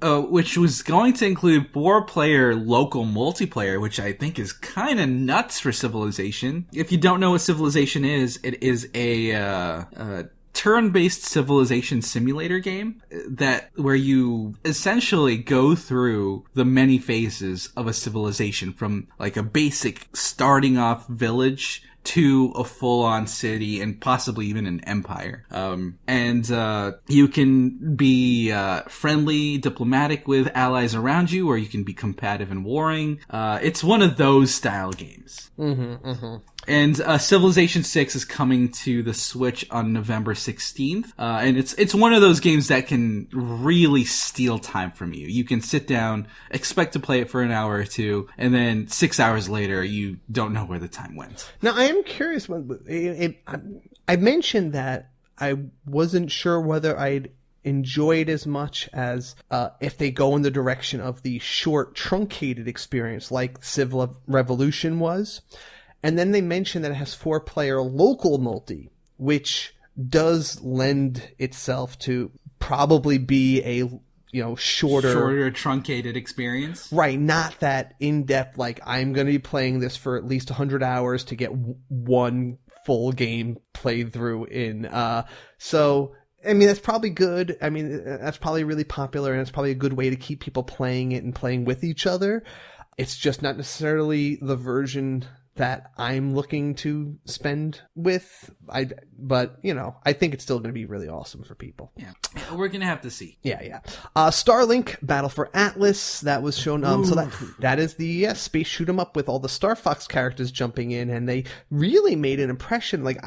Which was going to include 4-player local multiplayer, which I think is kind of nuts for Civilization. If you don't know what Civilization is, it is a turn-based civilization simulator game where you essentially go through the many phases of a civilization, from like a basic starting off village to a full-on city and possibly even an empire. You can be friendly, diplomatic with allies around you, or you can be combative and warring. It's one of those style games. And Civilization 6 is coming to the Switch on November 16th. And it's one of those games that can really steal time from you. You can sit down, expect to play it for an hour or two, and then 6 hours later, you don't know where the time went. Now, I am curious. I mentioned that I wasn't sure whether I'd enjoy it as much as if they go in the direction of the short, truncated experience like Civil Revolution was. And then they mentioned that it has 4-player local multi, which does lend itself to probably be a shorter, truncated experience. Right, not that in-depth, like, I'm going to be playing this for at least 100 hours to get one full game played through in. So, I mean, that's probably good. I mean, that's probably really popular, and it's probably a good way to keep people playing it and playing with each other. It's just not necessarily the version that I'm looking to spend with. But I think it's still going to be really awesome for people. Yeah, we're going to have to see. Yeah. Starlink Battle for Atlas, that was shown. So that is the space shoot 'em up with all the Star Fox characters jumping in, and they really made an impression. Like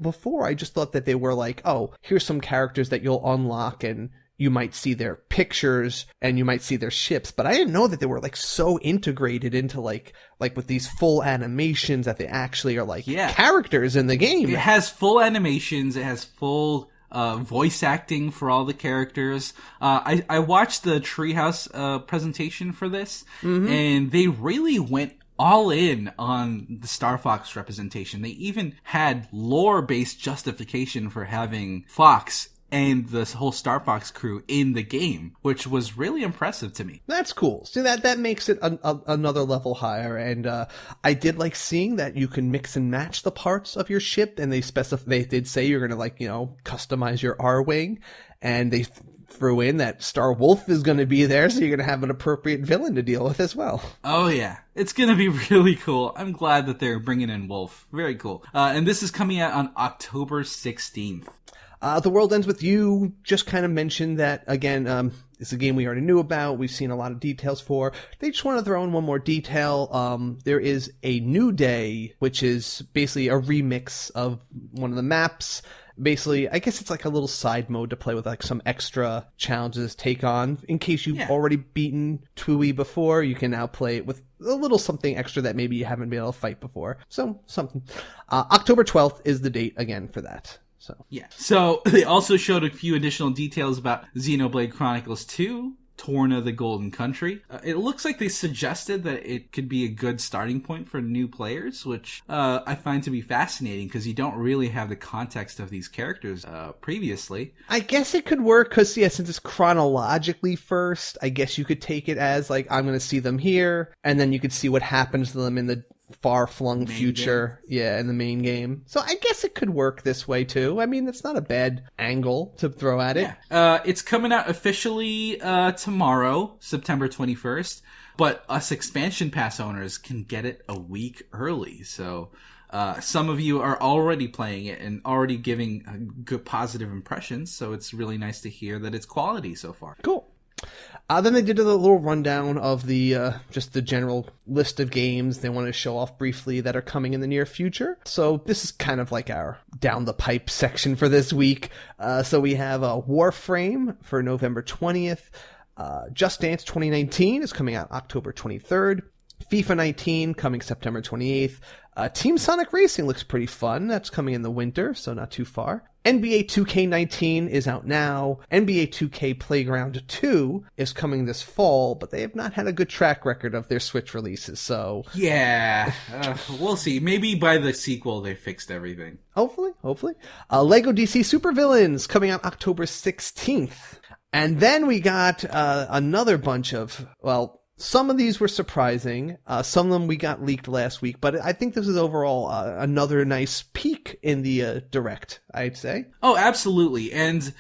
before I just thought that they were like, oh, here's some characters that you'll unlock and you might see their pictures and you might see their ships, but I didn't know that they were like so integrated into like with these full animations that they actually are like characters in the game. It has full animations. It has full voice acting for all the characters. I watched the Treehouse presentation for this, and they really went all in on the Star Fox representation. They even had lore-based justification for having Fox and the whole Star Fox crew in the game, which was really impressive to me. That's cool. See, that makes it another level higher, and I did like seeing that you can mix and match the parts of your ship, and they did say you're going to customize your R-Wing, and they threw in that Star Wolf is going to be there, so you're going to have an appropriate villain to deal with as well. Oh yeah, it's going to be really cool. I'm glad that they're bringing in Wolf. Very cool. And this is coming out on October 16th. The World Ends With You just kind of mentioned that, again, it's a game we already knew about. We've seen a lot of details for. They just want to throw in one more detail. There is a new day, which is basically a remix of one of the maps. Basically, I guess it's like a little side mode to play with, like some extra challenges take on. In case you've already beaten Tui before, you can now play it with a little something extra that maybe you haven't been able to fight before. So, something. October 12th is the date again for that. So they also showed a few additional details about Xenoblade Chronicles 2, Torna the Golden Country. It looks like they suggested that it could be a good starting point for new players, which I find to be fascinating because you don't really have the context of these characters previously. I guess it could work because, since it's chronologically first, I guess you could take it as, like, I'm going to see them here, and then you could see what happens to them in the far-flung future in the main game. So I guess it could work this way too. I mean, it's not a bad angle to throw at it. It's coming out officially tomorrow, September 21st, but us expansion pass owners can get it a week early. So some of you are already playing it and already giving good positive impressions, so it's really nice to hear that it's quality so far. Cool. Then they did a little rundown of the just the general list of games they wanted to show off briefly that are coming in the near future. So this is kind of like our down the pipe section for this week. So we have Warframe for November 20th. Just Dance 2019 is coming out October 23rd. FIFA 19 coming September 28th. Team Sonic Racing looks pretty fun. That's coming in the winter, so not too far. NBA 2K19 is out now. NBA 2K Playground 2 is coming this fall, but they have not had a good track record of their Switch releases, so... Yeah, we'll see. Maybe by the sequel they fixed everything. Hopefully. Lego DC Supervillains coming out October 16th. And then we got another bunch of, some of these were surprising. Some of them we got leaked last week, but I think this is overall another nice peek in the Direct, I'd say. Oh, absolutely. And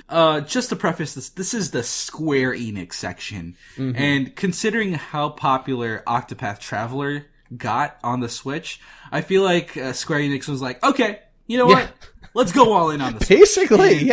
just to preface this is the Square Enix section. Mm-hmm. And considering how popular Octopath Traveler got on the Switch, I feel like Square Enix was like, okay, you know what? Let's go all in on this. Basically,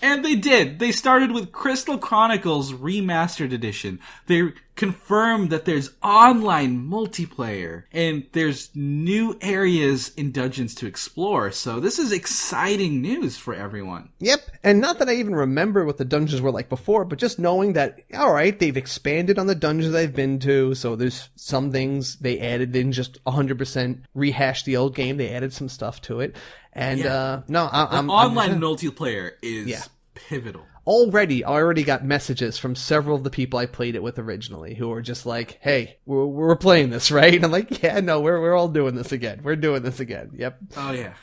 And they did. They started with Crystal Chronicles Remastered Edition. They confirmed that there's online multiplayer and there's new areas in dungeons to explore. So this is exciting news for everyone. Yep. And not that I even remember what the dungeons were like before, but just knowing that, all right, they've expanded on the dungeons they've been to. So there's some things they added. They didn't just 100% rehash the old game. They added some stuff to it. And online multiplayer is pivotal. I already got messages from several of the people I played it with originally who were just like, hey, we're playing this, right? And I'm like, yeah, no, we're all doing this again. We're doing this again. Yep. Oh, yeah.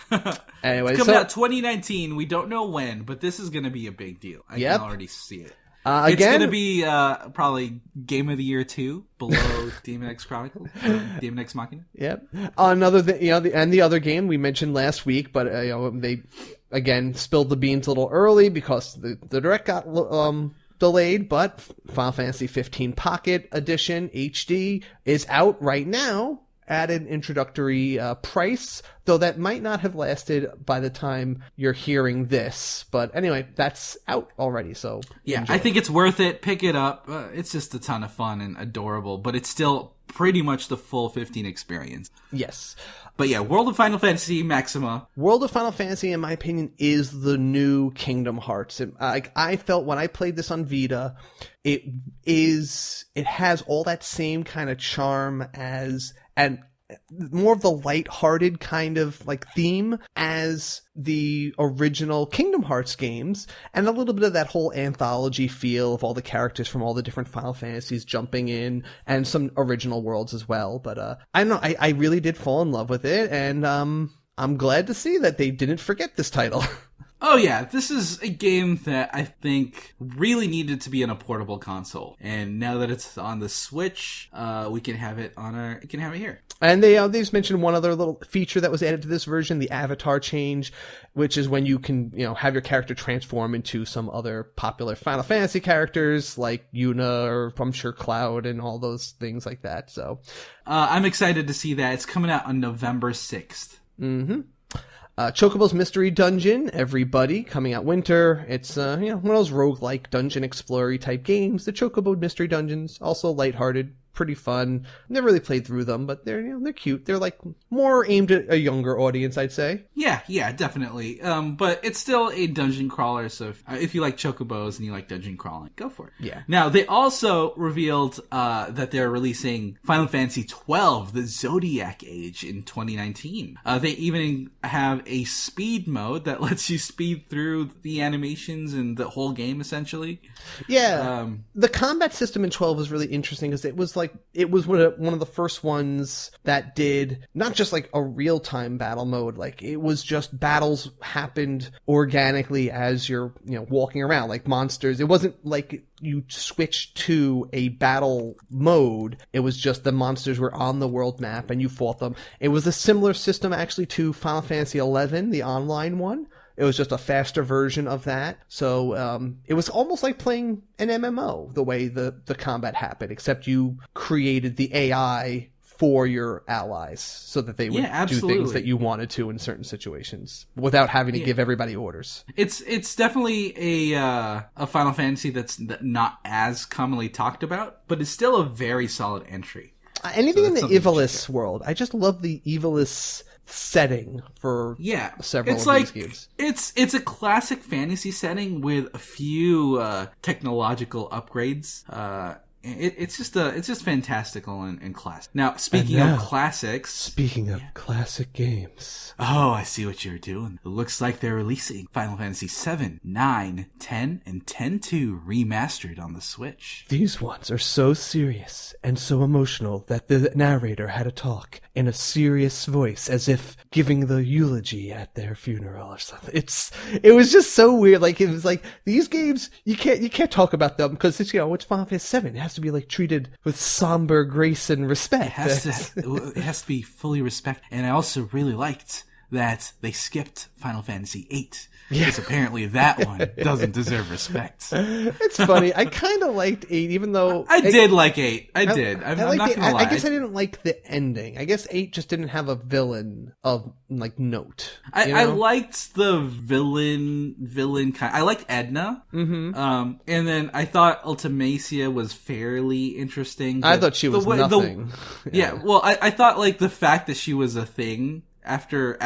Anyway, it's coming out 2019. We don't know when, but this is going to be a big deal. I can already see it. It's going to be probably Game of the Year 2, below Demon X Chronicles, Demon X Machina. Yep. Another thing, and the other game we mentioned last week, but they again spilled the beans a little early because the Direct got delayed. But Final Fantasy 15 Pocket Edition HD is out right now at an introductory price, though that might not have lasted by the time you're hearing this. But anyway, that's out already, so enjoy. I think it's worth it. Pick it up. It's just a ton of fun and adorable, but it's still pretty much the full 15 experience. Yes. But yeah, World of Final Fantasy Maxima. World of Final Fantasy, in my opinion, is the new Kingdom Hearts. I felt when I played this on Vita, it has all that same kind of charm and more of the light-hearted kind of theme as the original Kingdom Hearts games, and a little bit of that whole anthology feel of all the characters from all the different Final Fantasies jumping in, and some original worlds as well. But I don't know, I really did fall in love with it, and I'm glad to see that they didn't forget this title. Oh yeah, this is a game that I think really needed to be on a portable console, and now that it's on the Switch, we can have it here. And they just mentioned one other little feature that was added to this version, the avatar change, which is when you can, have your character transform into some other popular Final Fantasy characters like Yuna or I'm sure Cloud and all those things like that. So, I'm excited to see that. It's coming out on November 6th. Mm-hmm. Chocobo's Mystery Dungeon, everybody, coming out winter. It's, one of those roguelike dungeon explorer type games. The Chocobo Mystery Dungeons, also lighthearted, pretty fun. Never really played through them, but they're, they're cute. They're like more aimed at a younger audience, I'd say. Yeah, definitely. But it's still a dungeon crawler, so if you like Chocobos and you like dungeon crawling, go for it. Yeah. Now, they also revealed that they're releasing Final Fantasy XII, the Zodiac Age, in 2019. They even have a speed mode that lets you speed through the animations and the whole game, essentially. Yeah. The combat system in 12 was really interesting because it was one of the first ones that did not just like a real-time battle mode, like it was just battles happened organically as you're, walking around like monsters. It wasn't like you switched to a battle mode. It was just the monsters were on the world map and you fought them. It was a similar system actually to Final Fantasy XI, the online one. It was just a faster version of that. So it was almost like playing an MMO, the way the combat happened, except you created the AI for your allies so that they would do things that you wanted to in certain situations without having to give everybody orders. It's definitely a Final Fantasy that's not as commonly talked about, but it's still a very solid entry. Anything in the Evilus world. I just love the Evilus setting for several of these games. It's a classic fantasy setting with a few technological upgrades. It's just fantastical and classic. Now, speaking of classics... Speaking of classic games... Oh, I see what you're doing. It looks like they're releasing Final Fantasy 7, 9, 10, and 10-2 remastered on the Switch. These ones are so serious and so emotional that the narrator had to talk in a serious voice as if giving the eulogy at their funeral or something. It was just so weird. Like, it was like, these games, you can't talk about them because it's, it's Final Fantasy 7. It has to be like treated with somber grace and respect. It has to be fully respected. And I also really liked that they skipped Final Fantasy 8. Because apparently that one doesn't deserve respect. It's funny. I kind of liked 8, even though... I did like 8. I did. I'm not going to lie. I guess I didn't like the ending. I guess 8 just didn't have a villain of, like, note. I liked the villain kind. I liked Edna. Mm-hmm. And then I thought Ultimacia was fairly interesting. I thought she was nothing. Well, I thought, like, the fact that she was a thing... After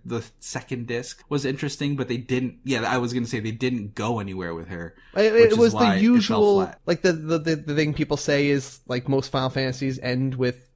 the second disc was interesting, but they didn't. Yeah, I was gonna say they didn't go anywhere with her. It was the usual, like the thing people say is like most Final Fantasies end with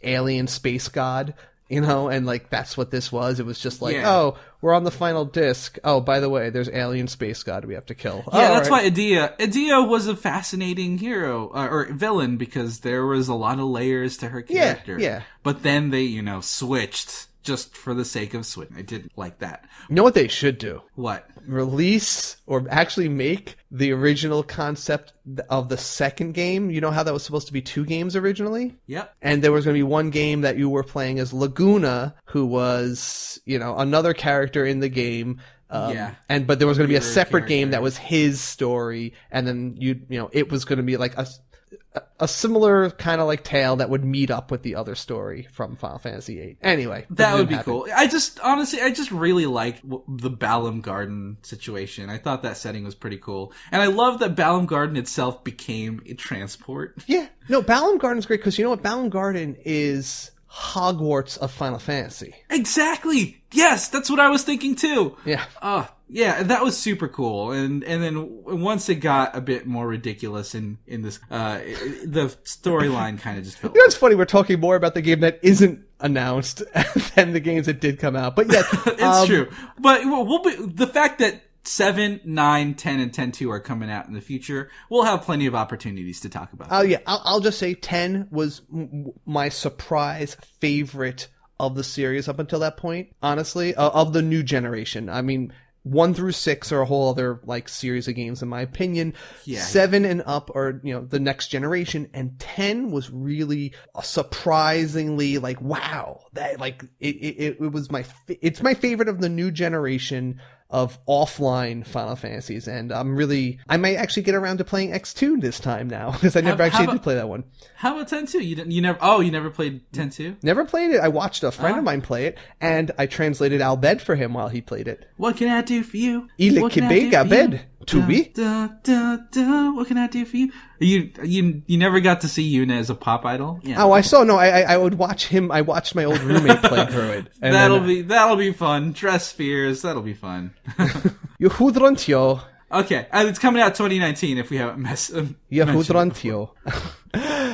alien space god. And like that's what this was. It was just like, oh, we're on the final disc. Oh, by the way, there's alien space god we have to kill. Yeah, that's why Edea was a fascinating hero or villain because there was a lot of layers to her character. Yeah. But then they, switched just for the sake of switching. I didn't like that. You know what they should do? What? Release or actually make the original concept of the second game. You know how that was supposed to be 2 games originally? Yep. And there was going to be one game that you were playing as Laguna, who was, another character in the game. But there was going to be a separate game that was his story, and then it was going to be like a similar kind of like tale that would meet up with the other story from Final Fantasy VIII. Anyway, that would be cool. I just really liked the Balam Garden situation. I thought that setting was pretty cool, and I love that Balam Garden itself became a transport. Yeah, no, Balam Garden's great because you know what? Balam Garden is Hogwarts of Final Fantasy. Exactly. Yes, that's what I was thinking too. Yeah. Yeah, that was super cool. And then once it got a bit more ridiculous in this, the storyline kind of just felt... It's funny, we're talking more about the game that isn't announced than the games that did come out. But yeah. It's true. But the fact that 7, 9, 10, and 10-2 are coming out in the future, we'll have plenty of opportunities to talk about. I'll just say 10 was my surprise favorite of the series up until that point, honestly, of the new generation. I mean, 1 through 6 are a whole other like series of games in my opinion. Yeah. 7 and up are, the next generation, and 10 was really surprisingly like, wow, that like it was it's my favorite of the new generation of offline Final Fantasies, and I might actually get around to playing X2 this time now, because I never did play that one. How about 10-2? You never played 10-2? Never played it. I watched a friend of mine play it, and I translated Albed for him while he played it. What can I do for you? What can I do for you? What can I do for you? You never got to see Yuna as a pop idol? Yeah. Oh, I saw. No, I would watch him. I watched my old roommate play through it. That'll be fun. Dress Spheres. That'll be fun. Yahudrantio. Okay, it's coming out 2019 if we haven't Yahudrantio.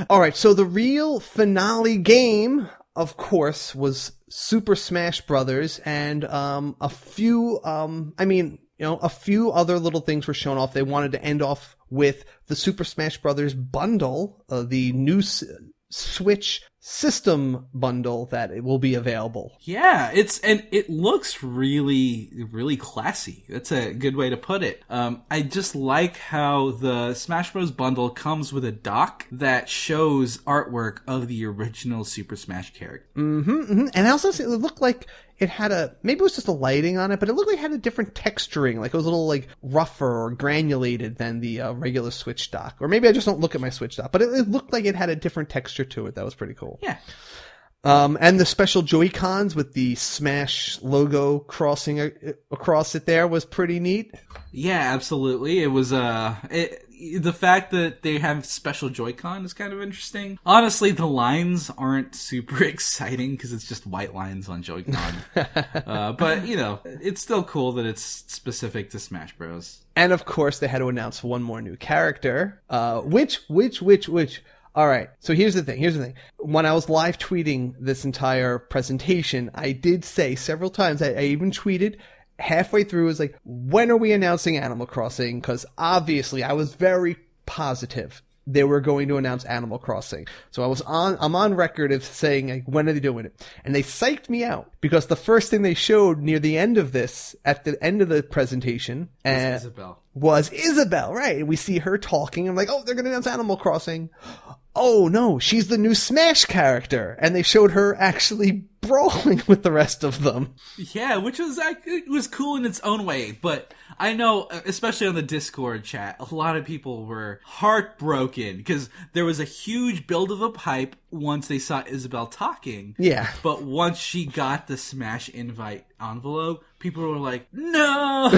All right, so the real finale game, of course, was Super Smash Brothers, and a few other little things were shown off. They wanted to end off with the Super Smash Brothers bundle, the new Switch system bundle that it will be available. Yeah, it looks really, really classy. That's a good way to put it. I just like how the Smash Bros. Bundle comes with a dock that shows artwork of the original Super Smash character. And I also it looked like it had maybe it was just the lighting on it, but it looked like it had a different texturing, like it was a little like rougher or granulated than the regular Switch dock. Or maybe I just don't look at my Switch dock, but it looked like it had a different texture to it. That was pretty cool. Yeah. And the special Joy-Cons with the Smash logo crossing across it there was pretty neat. Yeah, absolutely. It was the fact that they have special Joy-Con is kind of interesting. Honestly, the lines aren't super exciting because it's just white lines on Joy-Con. But, it's still cool that it's specific to Smash Bros. And of course, they had to announce one more new character. Which? All right. So here's the thing. When I was live tweeting this entire presentation, I did say several times, I even tweeted halfway through, was like, when are we announcing Animal Crossing? Because obviously I was very positive they were going to announce Animal Crossing. So I'm on record of saying, like, when are they doing it? And they psyched me out because the first thing they showed near the end of this, at the end of the presentation, was Isabelle, right? And we see her talking. I'm like, oh, they're going to announce Animal Crossing. Oh no, she's the new Smash character. And they showed her actually brawling with the rest of them. Yeah, which was cool in its own way. But I know, especially on the Discord chat, a lot of people were heartbroken because there was a huge build of a hype once they saw Isabelle talking. Yeah. But once she got the Smash invite envelope, people were like, no,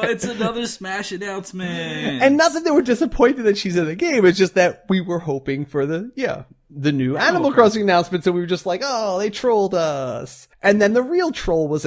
it's another Smash announcement. And not that they were disappointed that she's in the game, it's just that we were hoping for the new Animal Crossing announcement, so we were just like, oh, they trolled us. And then the real troll was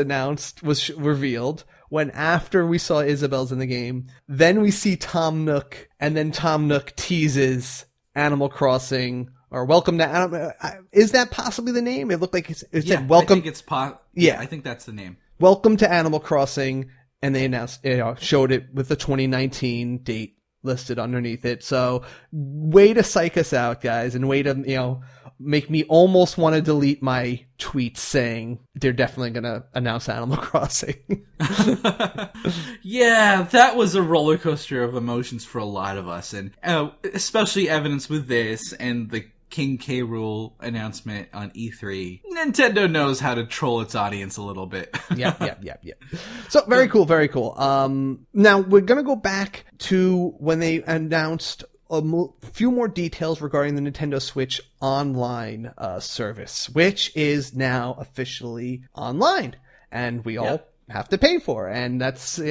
revealed when after we saw Isabelle's in the game, then we see Tom Nook, and then Tom Nook teases Animal Crossing, or Welcome to Animal... Is that possibly the name? It looked like it said Welcome... I think it's I think that's the name. Welcome to Animal Crossing, and they announced, showed it with the 2019 date listed underneath it. So, way to psych us out, guys, and way to, make me almost want to delete my tweets saying they're definitely going to announce Animal Crossing. Yeah, that was a roller coaster of emotions for a lot of us, and especially evidence with this and the King K. Rool announcement on E3. Nintendo knows how to troll its audience a little bit. Yeah. So, very cool, very cool. Now, we're going to go back to when they announced a few more details regarding the Nintendo Switch Online service, which is now officially online, and we all have to pay for, and that's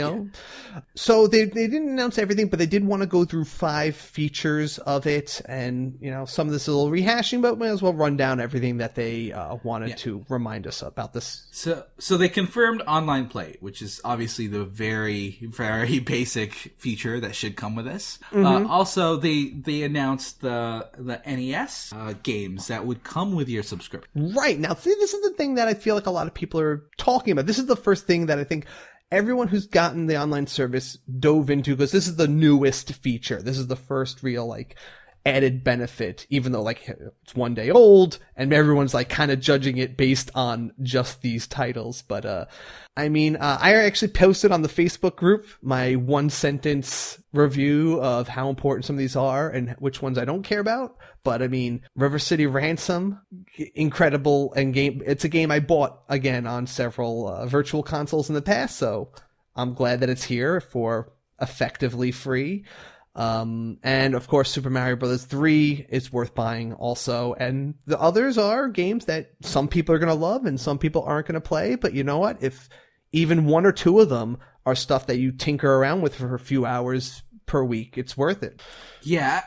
so they didn't announce everything, but they did want to go through 5 features of it, and some of this is a little rehashing, but we might as well run down everything that they wanted to remind us about this. So they confirmed online play, which is obviously the very, very basic feature that should come with this. Also, they announced the NES games that would come with your subscription. Right. Now, see, this is the thing that I feel like a lot of people are talking about. This is the first thing that I think everyone who's gotten the online service dove into, because this is the newest feature. This is the first real, added benefit, even though like it's one day old and everyone's like kind of judging it based on just these titles. But I actually posted on the Facebook group my 1-sentence review of how important some of these are and which ones I don't care about. But I mean, River City Ransom, incredible, and it's a game I bought again on several virtual consoles in the past, so I'm glad that it's here for effectively free. And of course, Super Mario Bros. 3 is worth buying also. And the others are games that some people are going to love and some people aren't going to play. But you know what? If even one or two of them are stuff that you tinker around with for a few hours per week, it's worth it. Yeah,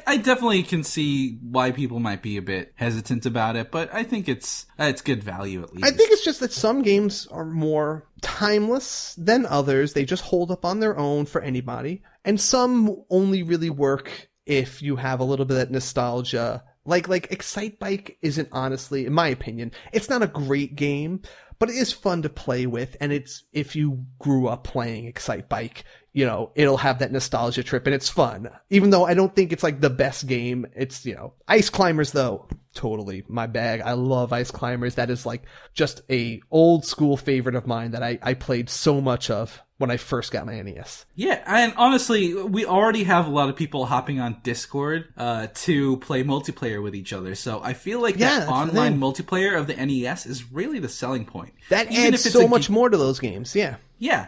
I definitely can see why people might be a bit hesitant about it, but I think it's good value at least. I think it's just that some games are more timeless than others. They just hold up on their own for anybody. And some only really work if you have a little bit of that nostalgia. Like Excite Bike isn't, honestly, in my opinion, it's not a great game, but it is fun to play with. And it's, if you grew up playing Excite Bike, you know, it'll have that nostalgia trip and it's fun. Even though I don't think it's like the best game. It's, you know, Ice Climbers though, totally my bag. I love Ice Climbers. That is like just a old school favorite of mine that I played so much of when I first got my NES. Yeah, and honestly, we already have a lot of people hopping on Discord to play multiplayer with each other. So I feel like that online multiplayer of the NES is really the selling point. That adds so much more to those games, yeah. Yeah,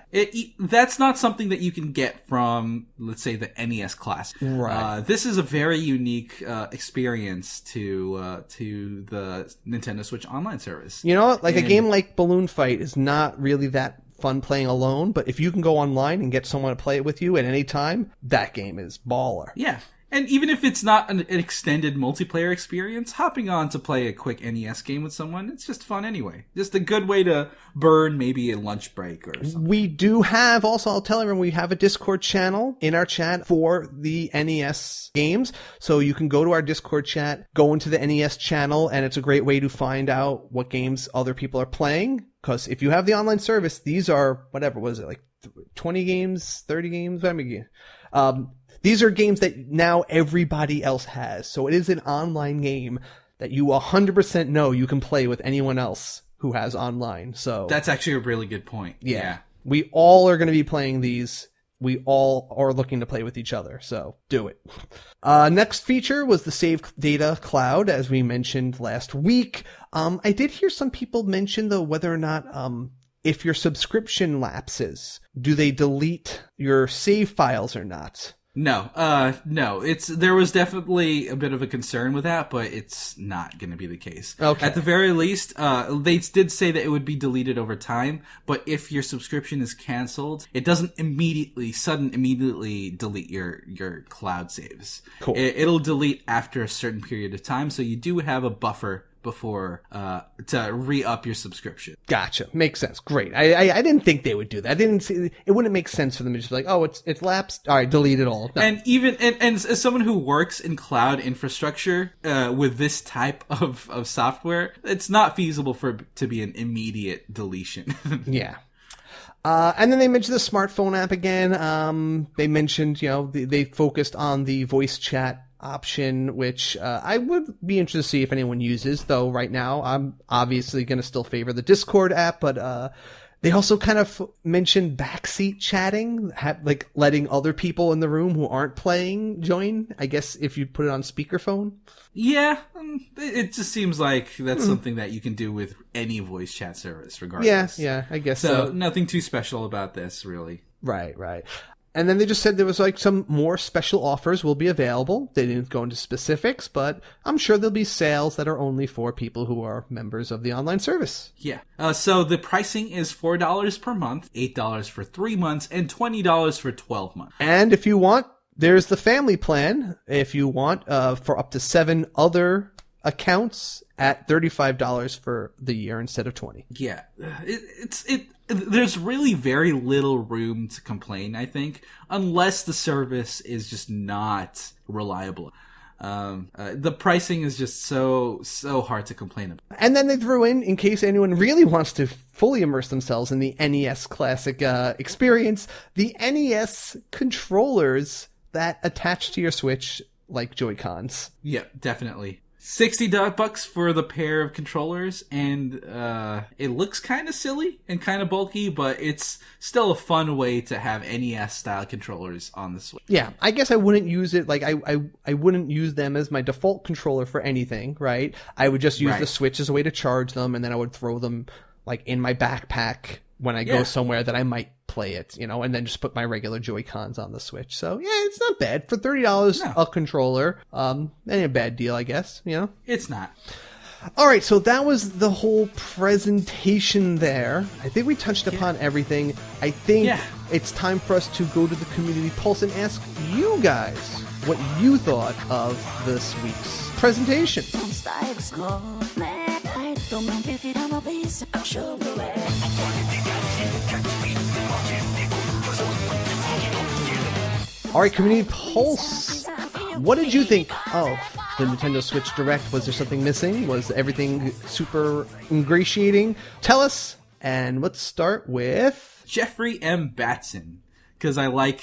that's not something that you can get from, let's say, the NES Classic. Right. This is a very unique experience to the Nintendo Switch Online service. You know what? Like a game like Balloon Fight is not really that fun playing alone, but if you can go online and get someone to play it with you at any time, that game is baller. Yeah. And even if it's not an extended multiplayer experience, hopping on to play a quick NES game with someone, it's just fun anyway. Just a good way to burn maybe a lunch break or something. We do have, also, I'll tell everyone, we have a Discord channel in our chat for the NES games. So you can go to our Discord chat, go into the NES channel, and it's a great way to find out what games other people are playing. Because if you have the online service, these are, whatever, was it, like 20 games, 30 games? I mean, these are games that now everybody else has. So it is an online game that you 100% know you can play with anyone else who has online. So that's actually a really good point. Yeah. We all are going to be playing these. We all are looking to play with each other. So do it. Next feature was the Save Data Cloud, as we mentioned last week. I did hear some people mention, though, whether or not if your subscription lapses, do they delete your save files or not? No. There was definitely a bit of a concern with that, but it's not going to be the case. Okay. At the very least, they did say that it would be deleted over time, but if your subscription is canceled, it doesn't immediately delete your cloud saves. Cool. It'll delete after a certain period of time, so you do have a buffer before to re-up your subscription. Gotcha. Makes sense. Great. I didn't think they would do that. I didn't see it. Wouldn't make sense for them to just be like, oh, it's lapsed. All right, delete it all. No. And even and as someone who works in cloud infrastructure with this type of software, it's not feasible to be an immediate deletion. Yeah. And then they mentioned the smartphone app again. They mentioned, you know, they focused on the voice chat option, which I would be interested to see if anyone uses, though right now I'm obviously going to still favor the Discord app, but they also kind of mentioned backseat chatting, like letting other people in the room who aren't playing join, I guess, if you put it on speakerphone. Yeah, it just seems like that's something that you can do with any voice chat service, regardless. Yeah, I guess so. So nothing too special about this, really. Right. And then they just said there was like some more special offers will be available. They didn't go into specifics, but I'm sure there'll be sales that are only for people who are members of the online service. Yeah. So the pricing is $4 per month, $8 for 3 months, and $20 for 12 months. And if you want, there's the family plan. If you want, for up to 7 other accounts at $35 for the year instead of $20. Yeah. There's really very little room to complain, I think, unless the service is just not reliable. The pricing is just so hard to complain about. And then they threw in case anyone really wants to fully immerse themselves in the NES Classic experience, the NES controllers that attach to your Switch like Joy-Cons. Yeah, definitely. $60 for the pair of controllers, and it looks kind of silly and kind of bulky, but it's still a fun way to have NES style controllers on the Switch. Yeah, I guess I wouldn't use it, like, I wouldn't use them as my default controller for anything, right? I would just use the Switch as a way to charge them, and then I would throw them, like, in my backpack when I go somewhere that I might play it, you know, and then just put my regular Joy-Cons on the Switch. So, yeah, it's not bad. For $30 a controller, ain't a bad deal, I guess, you know? It's not. All right, so that was the whole presentation there. I think we touched upon everything. I think it's time for us to go to the Community Pulse and ask you guys what you thought of this week's presentation. All right, Community Pulse. What did you think of the Nintendo Switch Direct? Was there something missing? Was everything super ingratiating? Tell us, and let's start with Jeffrey M. Batson, because I like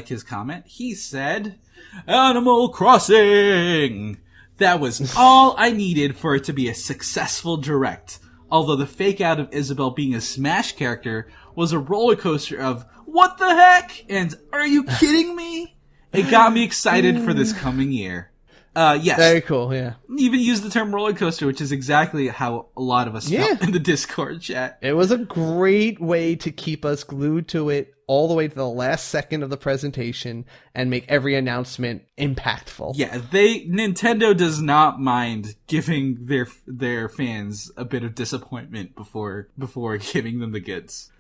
his comment. He said, "Animal Crossing. That was all I needed for it to be a successful Direct. Although the fake out of Isabelle being a Smash character was a roller coaster of what the heck and are you kidding me? It got me excited for this coming year." Yes. Very cool, yeah. Even use the term roller coaster, which is exactly how a lot of us felt in the Discord chat. It was a great way to keep us glued to it all the way to the last second of the presentation and make every announcement impactful. Yeah, Nintendo does not mind giving their fans a bit of disappointment before giving them the goods.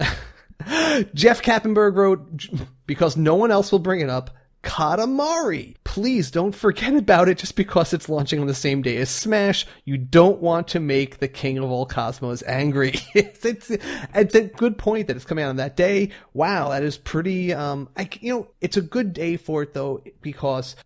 Jeff Kappenberg wrote, because no one else will bring it up, Katamari. Please don't forget about it just because it's launching on the same day as Smash. You don't want to make the king of all cosmos angry. It's a good point that it's coming out on that day. Wow, that is pretty, it's a good day for it though, because,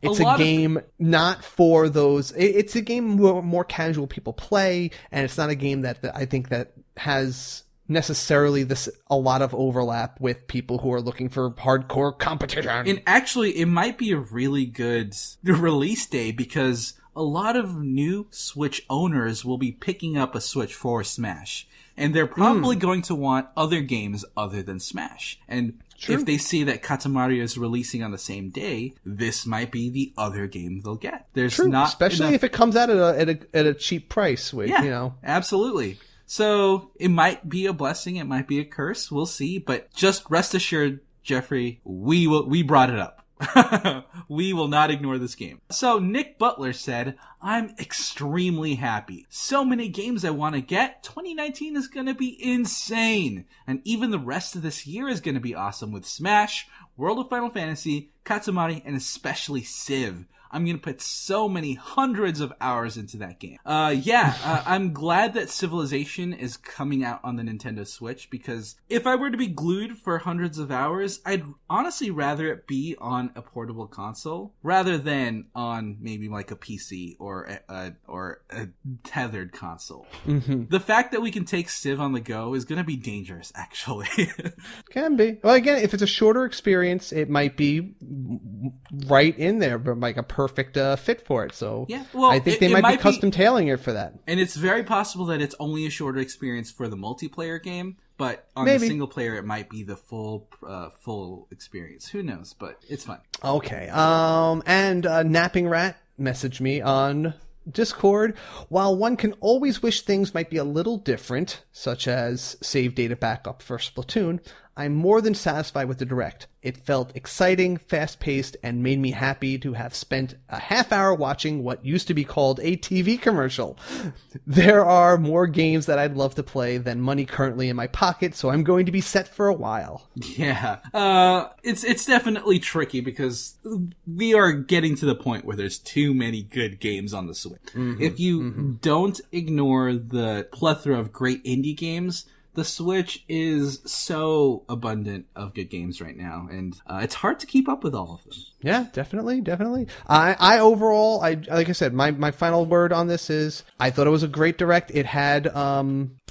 it's a game not for those, it's a game more casual people play, and it's not a game that I think that has necessarily a lot of overlap with people who are looking for hardcore competition. And actually, it might be a really good release day because a lot of new Switch owners will be picking up a Switch for Smash. And they're probably going to want other games other than Smash. And if they see that Katamari is releasing on the same day, this might be the other game they'll get. There's not especially if it comes out at a cheap price. Absolutely. So it might be a blessing, it might be a curse, we'll see. But just rest assured, Jeffrey, we brought it up. We will not ignore this game. So Nick Butler said, "I'm extremely happy. So many games I want to get. 2019 is going to be insane. And even the rest of this year is going to be awesome with Smash, World of Final Fantasy, Katamari, and especially Civ. I'm going to put so many hundreds of hours into that game." I'm glad that Civilization is coming out on the Nintendo Switch, because if I were to be glued for hundreds of hours, I'd honestly rather it be on a portable console rather than on maybe like a PC or a tethered console. Mm-hmm. The fact that we can take Civ on the go is going to be dangerous, actually. Can be. Well, again, if it's a shorter experience, it might be right in there, but like a perfect fit for it. So I think they might be custom tailing it for that. And it's very possible that it's only a shorter experience for the multiplayer game, but on the single player, it might be the full experience. Who knows? But it's fun. Okay. And Napping Rat messaged me on Discord. While one can always wish things might be a little different, such as save data backup for Splatoon, I'm more than satisfied with the Direct. It felt exciting, fast-paced, and made me happy to have spent a half hour watching what used to be called a TV commercial. There are more games that I'd love to play than money currently in my pocket, so I'm going to be set for a while. Yeah. It's definitely tricky because we are getting to the point where there's too many good games on the Switch. Mm-hmm. If you don't ignore the plethora of great indie games, the Switch is so abundant of good games right now, and it's hard to keep up with all of them. Yeah, definitely. I overall, like I said, my final word on this is I thought it was a great Direct. It had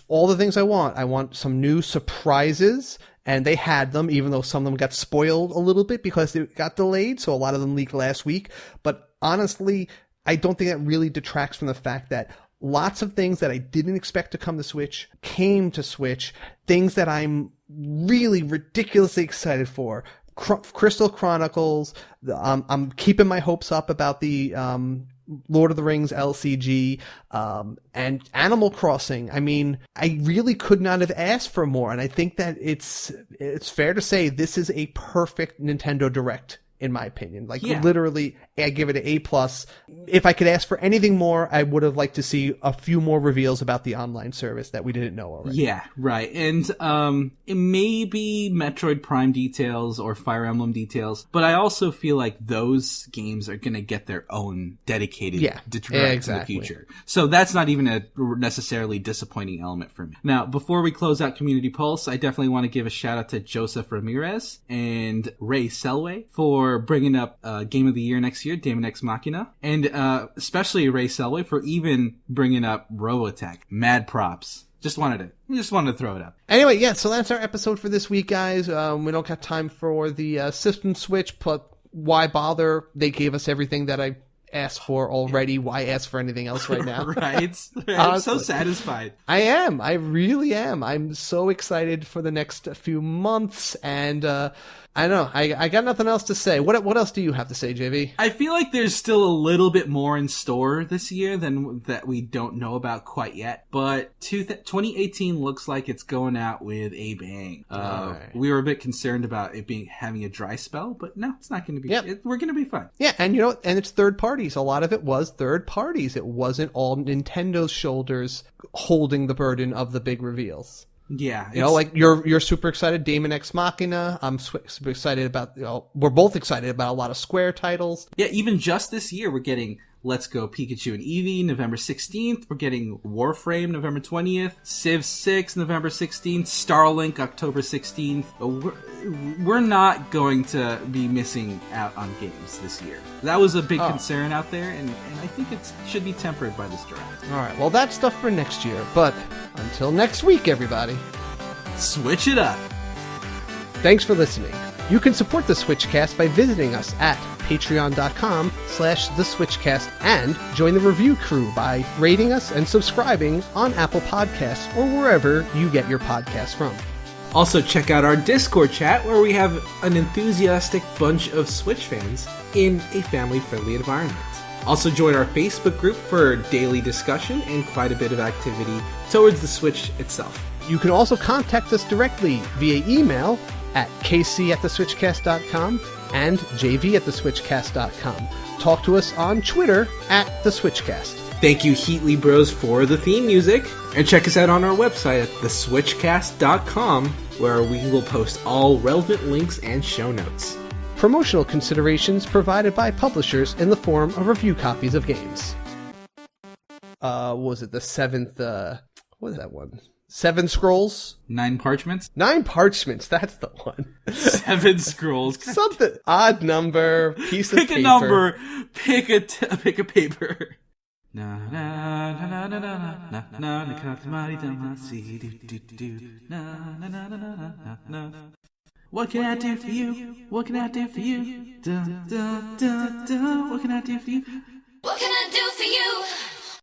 all the things I want. I want some new surprises, and they had them, even though some of them got spoiled a little bit because they got delayed, so a lot of them leaked last week. But honestly, I don't think that really detracts from the fact that lots of things that I didn't expect to come to Switch came to Switch. Things that I'm really ridiculously excited for. Crystal Chronicles. I'm keeping my hopes up about the Lord of the Rings LCG, and Animal Crossing. I mean, I really could not have asked for more, and I think that it's fair to say this is a perfect Nintendo Direct, in my opinion. Like, literally, I give it an A+. If I could ask for anything more, I would have liked to see a few more reveals about the online service that we didn't know already. Yeah, right. And it may be Metroid Prime details or Fire Emblem details, but I also feel like those games are going to get their own dedicated direct in the future. So that's not even a necessarily disappointing element for me. Now, before we close out Community Pulse, I definitely want to give a shout out to Joseph Ramirez and Ray Selway for bringing up Game of the Year next year, Daemon X Machina, and especially Ray Selway for even bringing up Robotech. Mad props. Just wanted to throw it up. Anyway, yeah, so that's our episode for this week, guys. We don't got time for the System Switch, but why bother? They gave us everything that I asked for already. Why ask for anything else right now? Right. I'm so satisfied. I am. I really am. I'm so excited for the next few months, and I don't know. I got nothing else to say. What else do you have to say, JV? I feel like there's still a little bit more in store this year than that we don't know about quite yet. But 2018 looks like it's going out with a bang. Right. We were a bit concerned about it having a dry spell, but no, it's not going to be. Yep. We're going to be fine. Yeah, and and it's third parties. A lot of it was third parties. It wasn't all Nintendo's shoulders holding the burden of the big reveals. Yeah, like you're super excited. Daemon X Machina. I'm super excited about. We're both excited about a lot of Square titles. Yeah, even just this year, we're getting Let's Go Pikachu and Eevee November 16th. We're getting Warframe November 20th. Civ 6 November 16th. Starlink October 16th. We're not going to be missing out on games this year. That was a big concern out there, and I think it should be tempered by this direct. All right, well, that's stuff for next year. But until next week, everybody, switch it up. Thanks for listening. You can support the SwitchCast by visiting us at patreon.com/theswitchcast and join the review crew by rating us and subscribing on Apple Podcasts or wherever you get your podcasts from. Also, check out our Discord chat where we have an enthusiastic bunch of Switch fans in a family-friendly environment. Also, join our Facebook group for daily discussion and quite a bit of activity towards the Switch itself. You can also contact us directly via email at kc@theswitchcast.com and jv@theswitchcast.com. Talk to us on Twitter @theswitchcast. Thank you, HeatleyBros, for the theme music. And check us out on our website at theswitchcast.com, where we will post all relevant links and show notes. Promotional considerations provided by publishers in the form of review copies of games. Was it the seventh, what is that one? 7 Scrolls? 9 Parchments? 9 Parchments, that's the one. 7 Scrolls. Something. Odd number, piece of paper. Pick a number, pick a paper. Na na na na na na na na na Katamari Damacy do na na na na na na. What can I do for you? What can I do for you? Da da da da. What can I do for you? What can I